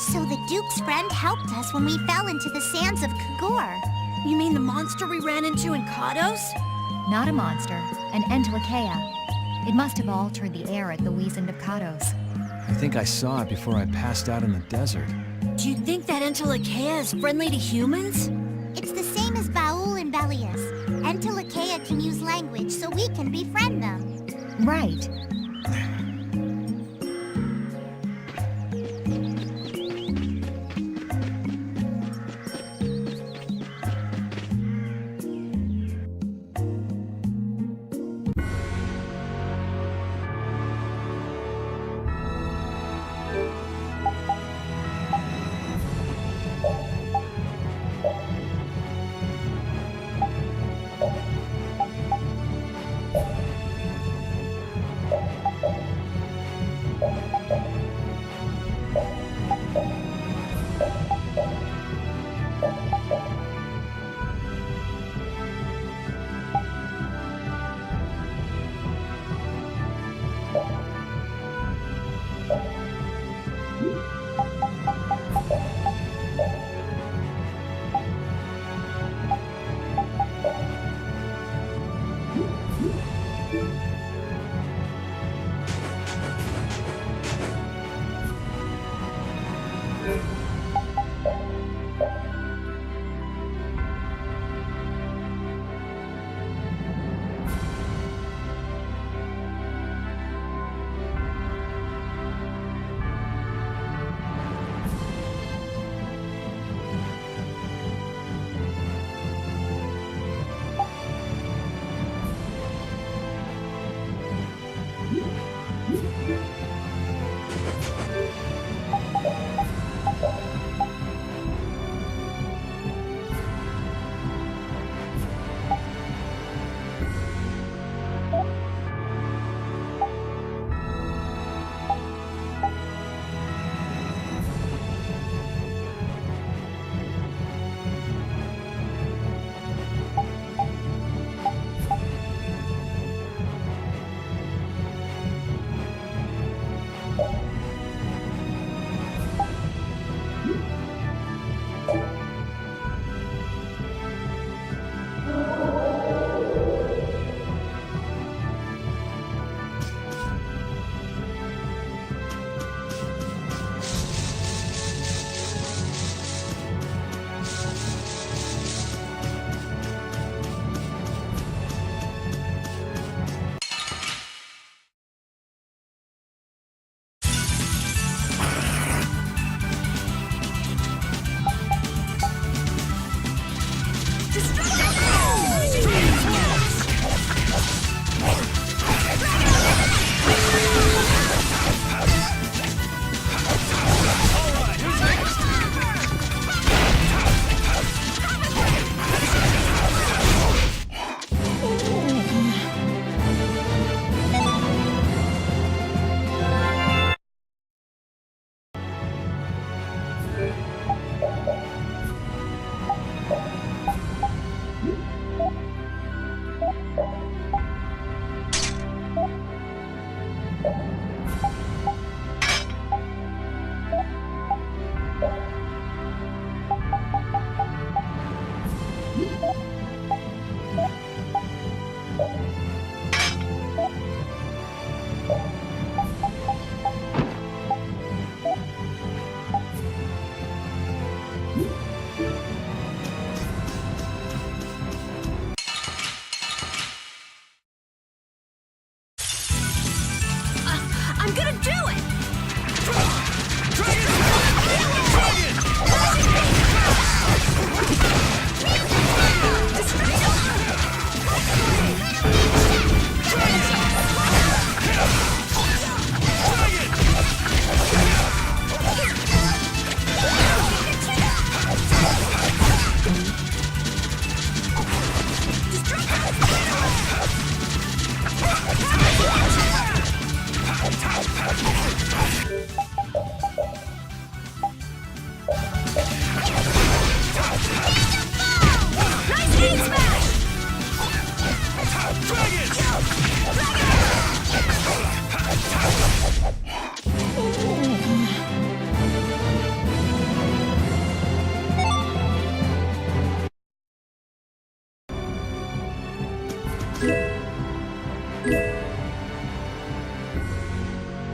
So the Duke's friend helped us when we fell into the sands of Kagor. You mean the monster we ran into in Kados? Not a monster, an Entelekea. It must have altered the air at the Wizened of Kados. I think I saw it before I passed out in the desert. Do you think that Entelekea is friendly to humans? It's the same as Baul and Belius. Entelekea can use language, so we can befriend them. Right.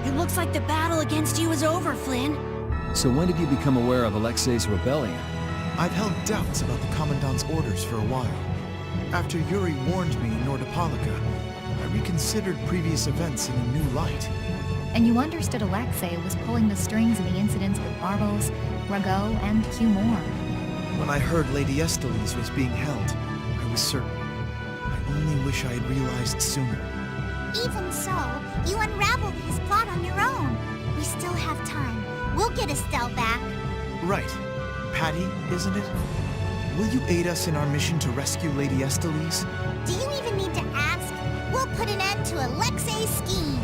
It looks like the battle against you is over, Flynn. So when did you become aware of Alexei's rebellion? I've held doubts about the Commandant's orders for a while. After Yuri warned me in Nordopolica, I reconsidered previous events in a new light. And you understood Alexei was pulling the strings of the incidents with Barbos, Rago, and Q-More. When I heard Lady Estellise was being held, I was certain. I only wish I had realized sooner. Even so, you unraveled his plot on your own. We still have time. We'll get Estelle back. Right. Patty, isn't it? Will you aid us in our mission to rescue Lady Estellise? Do you even need to ask? We'll put an end to Alexei's schemes.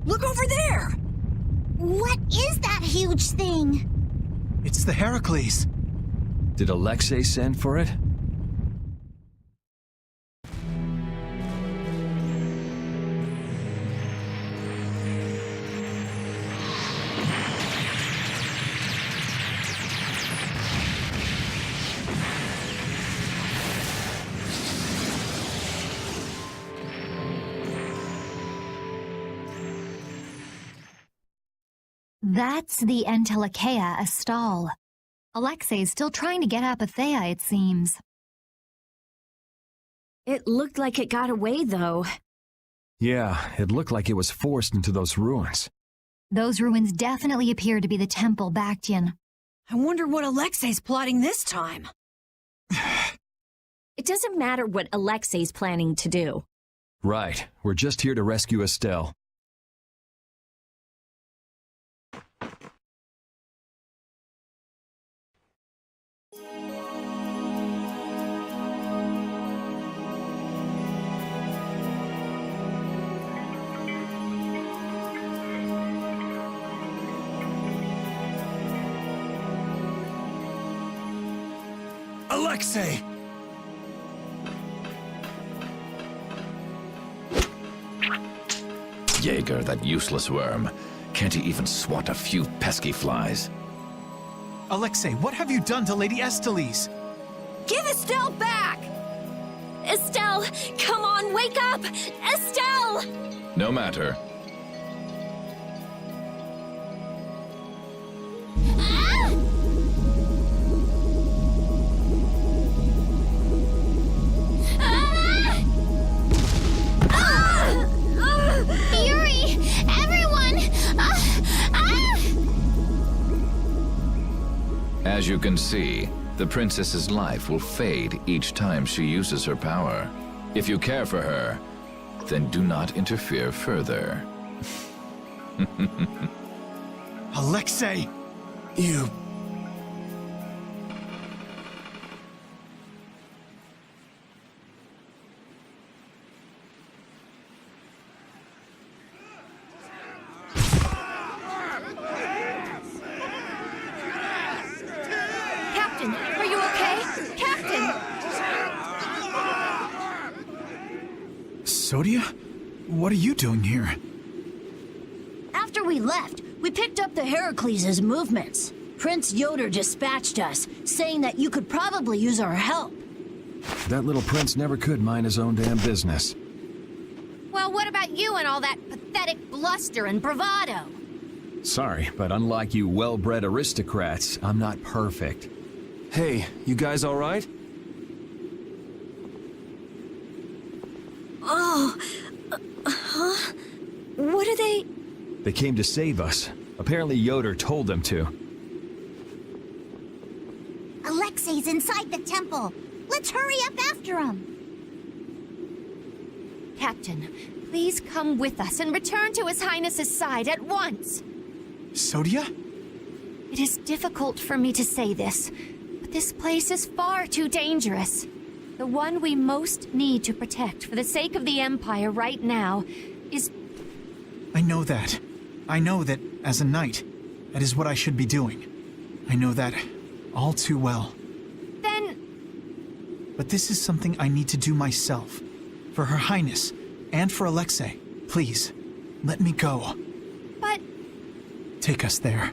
Look over there! What is that huge thing? It's the Heracles. Did Alexei send for it? That's the Entelecheia Astral. Alexei's still trying to get Apatheia, it seems. It looked like it got away, though. Yeah, it looked like it was forced into those ruins. Those ruins definitely appear to be the Temple Bactian. I wonder what Alexei's plotting this time. It doesn't matter what Alexei's planning to do. Right, we're just here to rescue Estelle. Alexei! Jaeger, that useless worm. Can't he even swat a few pesky flies? Alexei, what have you done to Lady Estellise? Give Estelle back! Estelle, come on, wake up! Estelle! No matter. Yuri! Everyone! As you can see, the princess's life will fade each time she uses her power. If you care for her, then do not interfere further. Alexei! You... Sodia? What are you doing here? After we left, we picked up the Heracles' movements. Prince Yoder dispatched us, saying that you could probably use our help. That little prince never could mind his own damn business. Well, what about you and all that pathetic bluster and bravado? Sorry, but unlike you well-bred aristocrats, I'm not perfect. Hey, you guys all right? Oh, huh? What are they? They came to save us. Apparently Yoder told them to. Alexei's inside the temple. Let's hurry up after him. Captain, please come with us and return to His Highness's side at once. Sodia? It is difficult for me to say this, but this place is far too dangerous. The one we most need to protect for the sake of the Empire right now is... I know that. I know that, as a knight, that is what I should be doing. I know that all too well. Then... But this is something I need to do myself. For Her Highness, and for Alexei. Please, let me go. But... Take us there.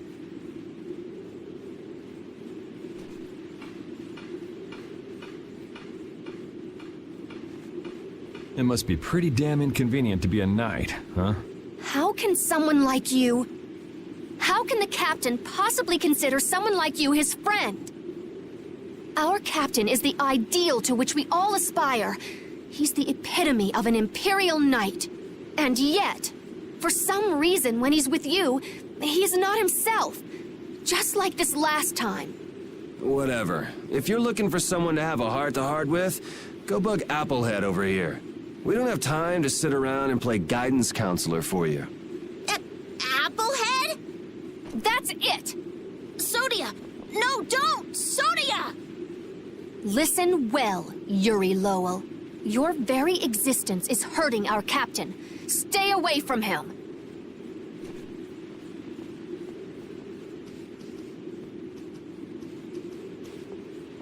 It must be pretty damn inconvenient to be a knight, huh? How can someone like you... How can the captain possibly consider someone like you his friend? Our captain is the ideal to which we all aspire. He's the epitome of an imperial knight. And yet, for some reason when he's with you, he's not himself. Just like this last time. Whatever. If you're looking for someone to have a heart-to-heart with, go bug Applehead over here. We don't have time to sit around and play guidance counselor for you. Applehead? That's it! Sodia! No, don't! Sodia! Listen well, Yuri Lowell. Your very existence is hurting our captain. Stay away from him.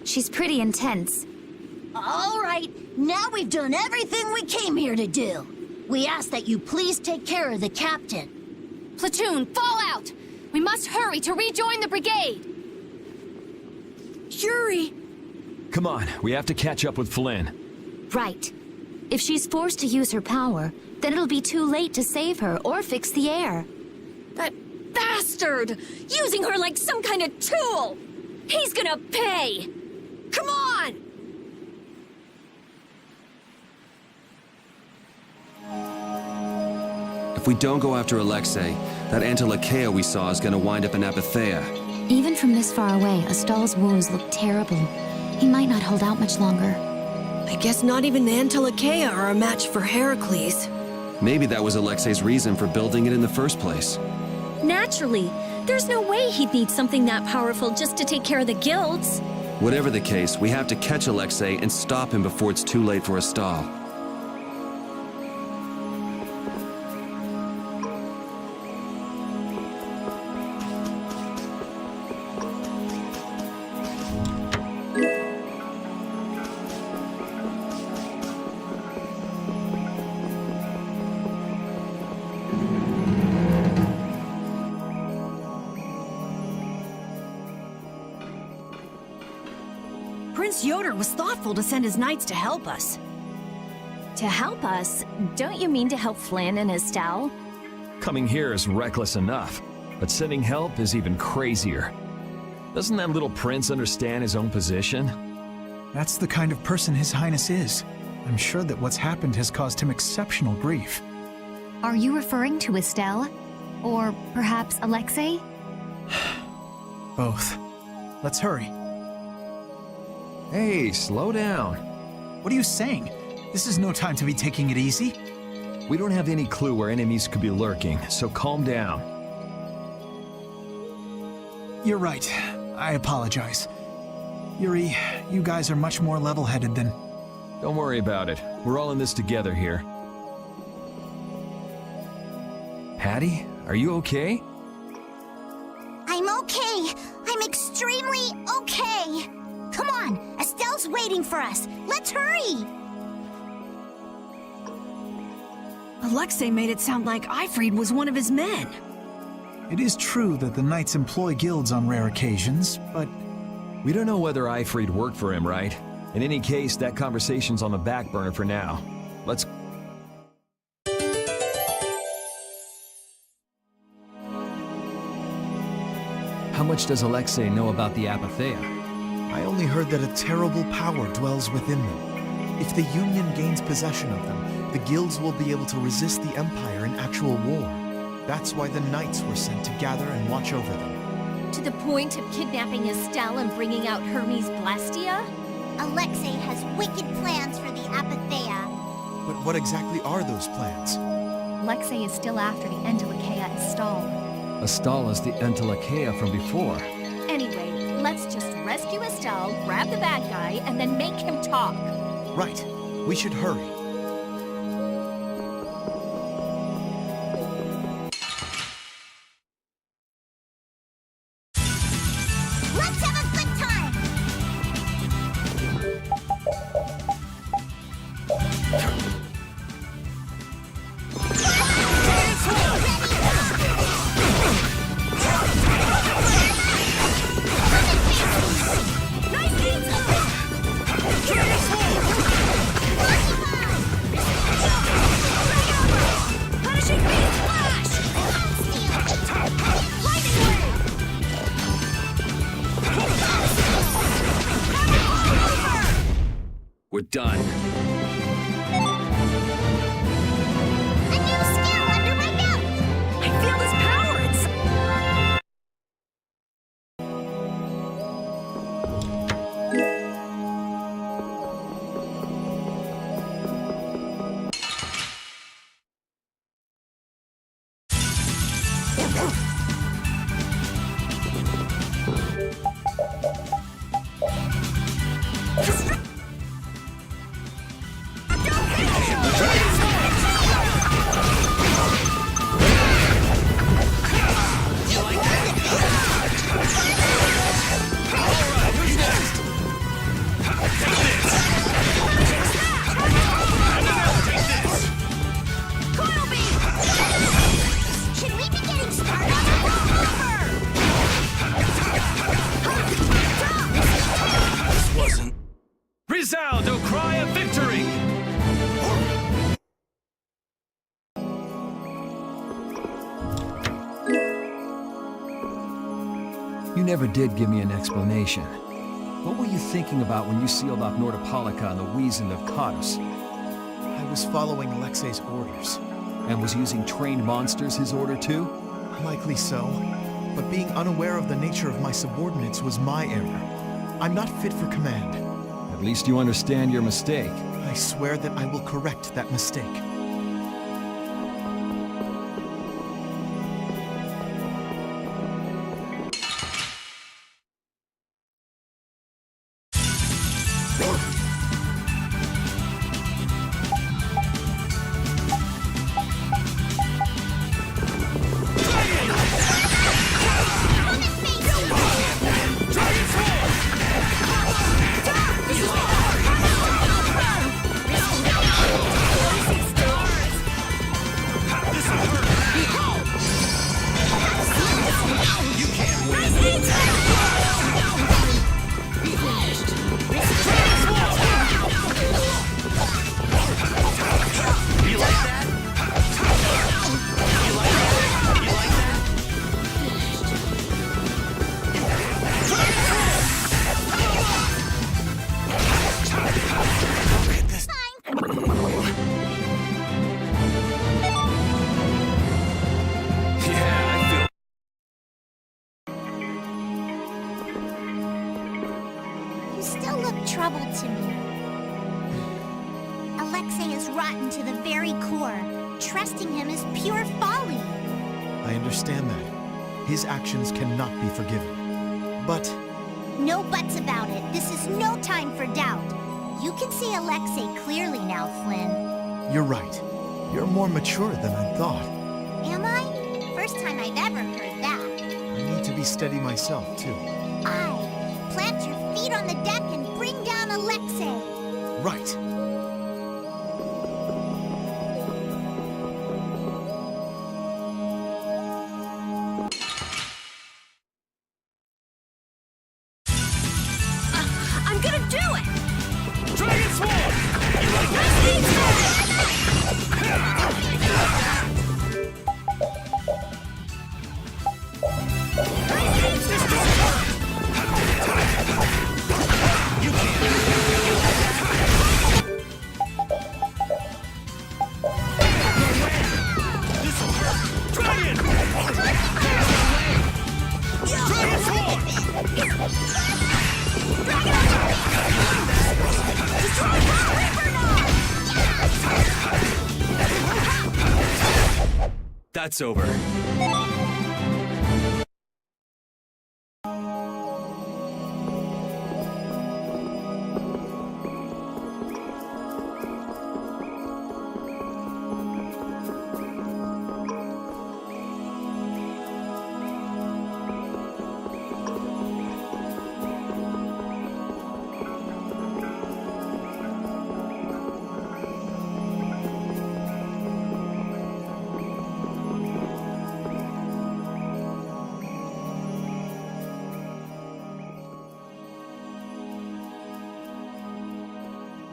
She's pretty intense. All right, now we've done everything we came here to do. We ask that you please take care of the captain. Platoon, fall out! We must hurry to rejoin the brigade! Yuri! Come on, we have to catch up with Flynn. Right. If she's forced to use her power, then it'll be too late to save her or fix the air. That bastard! Using her like some kind of tool! He's gonna pay! Come on! If we don't go after Alexei, that Antilocheia we saw is gonna wind up in Apatheia. Even from this far away, Astal's wounds look terrible. He might not hold out much longer. I guess not even the Antilocheia are a match for Heracles. Maybe that was Alexei's reason for building it in the first place. Naturally. There's no way he'd need something that powerful just to take care of the guilds. Whatever the case, we have to catch Alexei and stop him before it's too late for Astal. Prince Yoder was thoughtful to send his knights to help us. To help us? Don't you mean to help Flynn and Astal? Coming here is reckless enough, but sending help is even crazier. Doesn't that little prince understand his own position? That's the kind of person His Highness is. I'm sure that what's happened has caused him exceptional grief. Are you referring to Estelle? Or perhaps Alexei? Both. Let's hurry. Hey, slow down. What are you saying? This is no time to be taking it easy. We don't have any clue where enemies could be lurking, so calm down. You're right. I apologize. Yuri, you guys are much more level-headed than... Don't worry about it. We're all in this together here. Hattie, are you okay? I'm okay. I'm extremely okay. Come on, Estelle's waiting for us. Let's hurry. Alexei made it sound like Ifrid was one of his men. It is true that the Knights employ guilds on rare occasions, but... We don't know whether Ifrid worked for him, right? In any case, that conversation's on the back burner for now. Let's... How much does Alexei know about the Apatheia? I only heard that a terrible power dwells within them. If the Union gains possession of them, the guilds will be able to resist the Empire in actual war. That's why the Knights were sent to gather and watch over them. To the point of kidnapping Estelle and bringing out Hermes Blastia? Alexei has wicked plans for the Apatheia. But what exactly are those plans? Alexei is still after the Entelecheia Estelle. Estelle is the Entelecheia from before. Anyway, let's just rescue Estelle, grab the bad guy, and then make him talk. Right. We should hurry. Let's have a good time! We're done. A new skill under my belt! I feel his powers! Should we be getting started? This wasn't... Resound, O cry of victory! You never did give me an explanation. What were you thinking about when you sealed off Nordopolica and the Wiesen of Kars? I was following Alexei's orders. And was using trained monsters his order too? Likely so. But being unaware of the nature of my subordinates was my error. I'm not fit for command. At least you understand your mistake. I swear that I will correct that mistake. You still look troubled to me. Alexei is rotten to the very core. Trusting him is pure folly. I understand that. His actions cannot be forgiven. But... No buts about it. This is no time for doubt. You can see Alexei clearly now, Flynn. you're right. You're more mature than I thought. Am I? First time I've ever heard that. I need to be steady myself, too. Aye. Plant your feet on the deck and bring down Alexei. Right. that's over.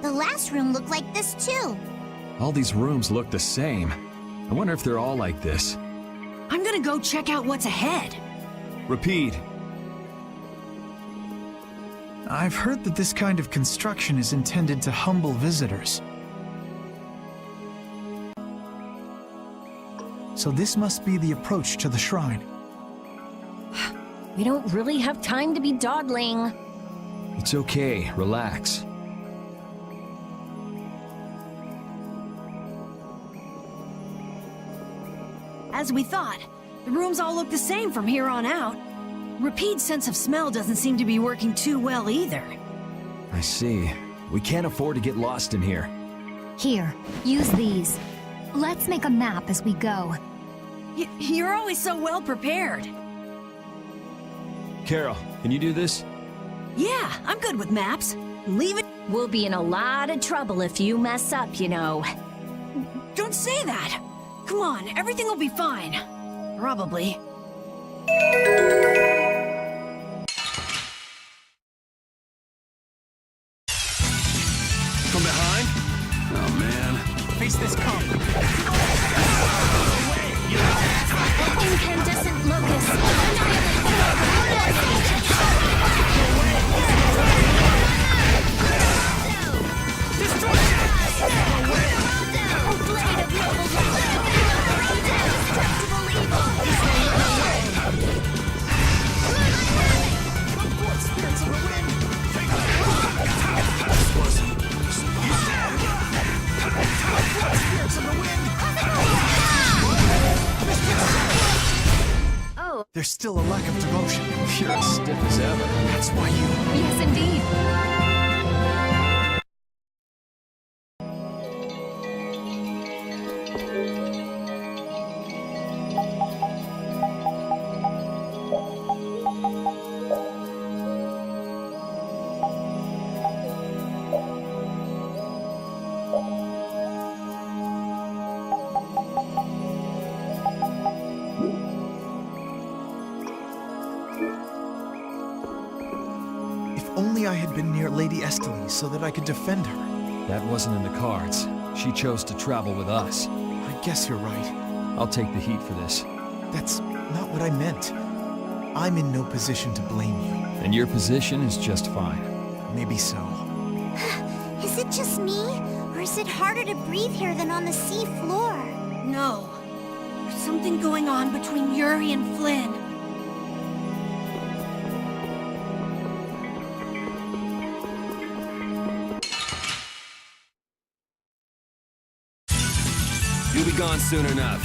The last room looked like this too. All these rooms look the same. I wonder if they're all like this. I'm gonna go check out what's ahead. Repeat. I've heard that this kind of construction is intended to humble visitors. So this must be the approach to the shrine. We don't really have time to be dawdling. It's okay, relax. As we thought, the rooms all look the same from here on out. Repeat's sense of smell doesn't seem to be working too well either. I see. We can't afford to get lost in here. Here, use these. Let's make a map as we go. You're always so well prepared. Carol, can you do this? Yeah, I'm good with maps. Leave it. We'll be in a lot of trouble if you mess up, you know. Don't say that. Come on, everything will be fine. Probably. From behind? Oh, man. Face this comp. Incandescent locust. There's still a lack of devotion. You're as stiff as ever. That's why you... Yes, indeed. Only I had been near Lady Estelle so that I could defend her. That wasn't in the cards. She chose to travel with us. I guess you're right. I'll take the heat for this. That's not what I meant. I'm in no position to blame you. And your position is just fine. Maybe so. Is it just me? Or is it harder to breathe here than on the sea floor? No. There's something going on between Yuri and Flynn. You'll be gone soon enough.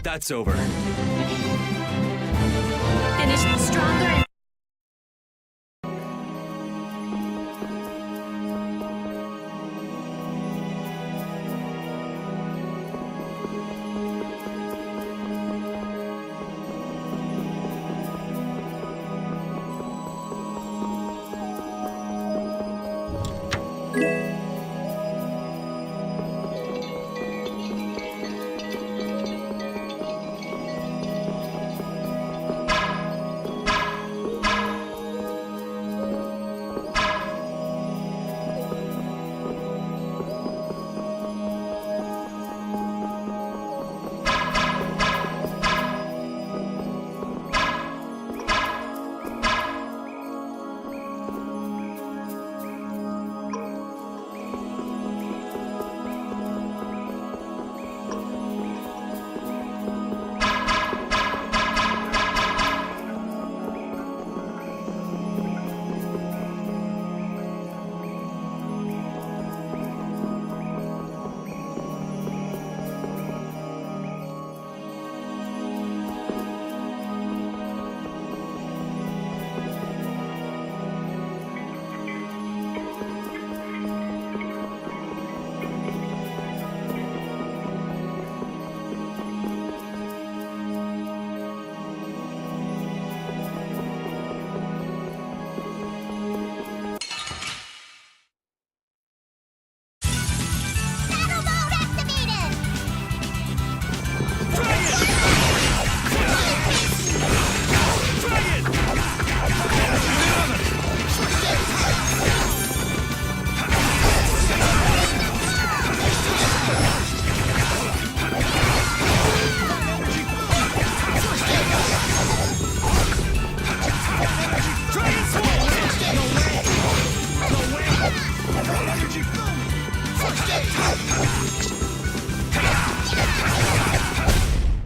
That's over. Finished stronger and...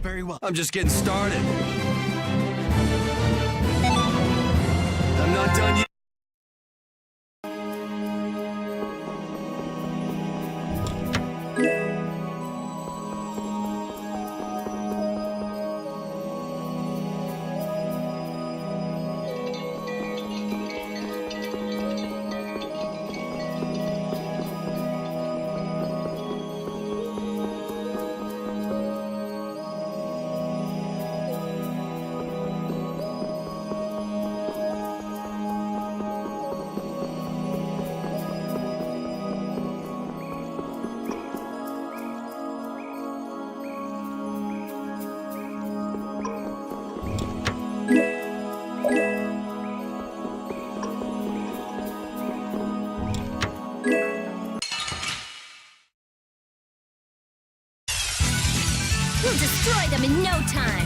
Very well. I'm just getting started. I'm not done yet. We'll destroy them in no time!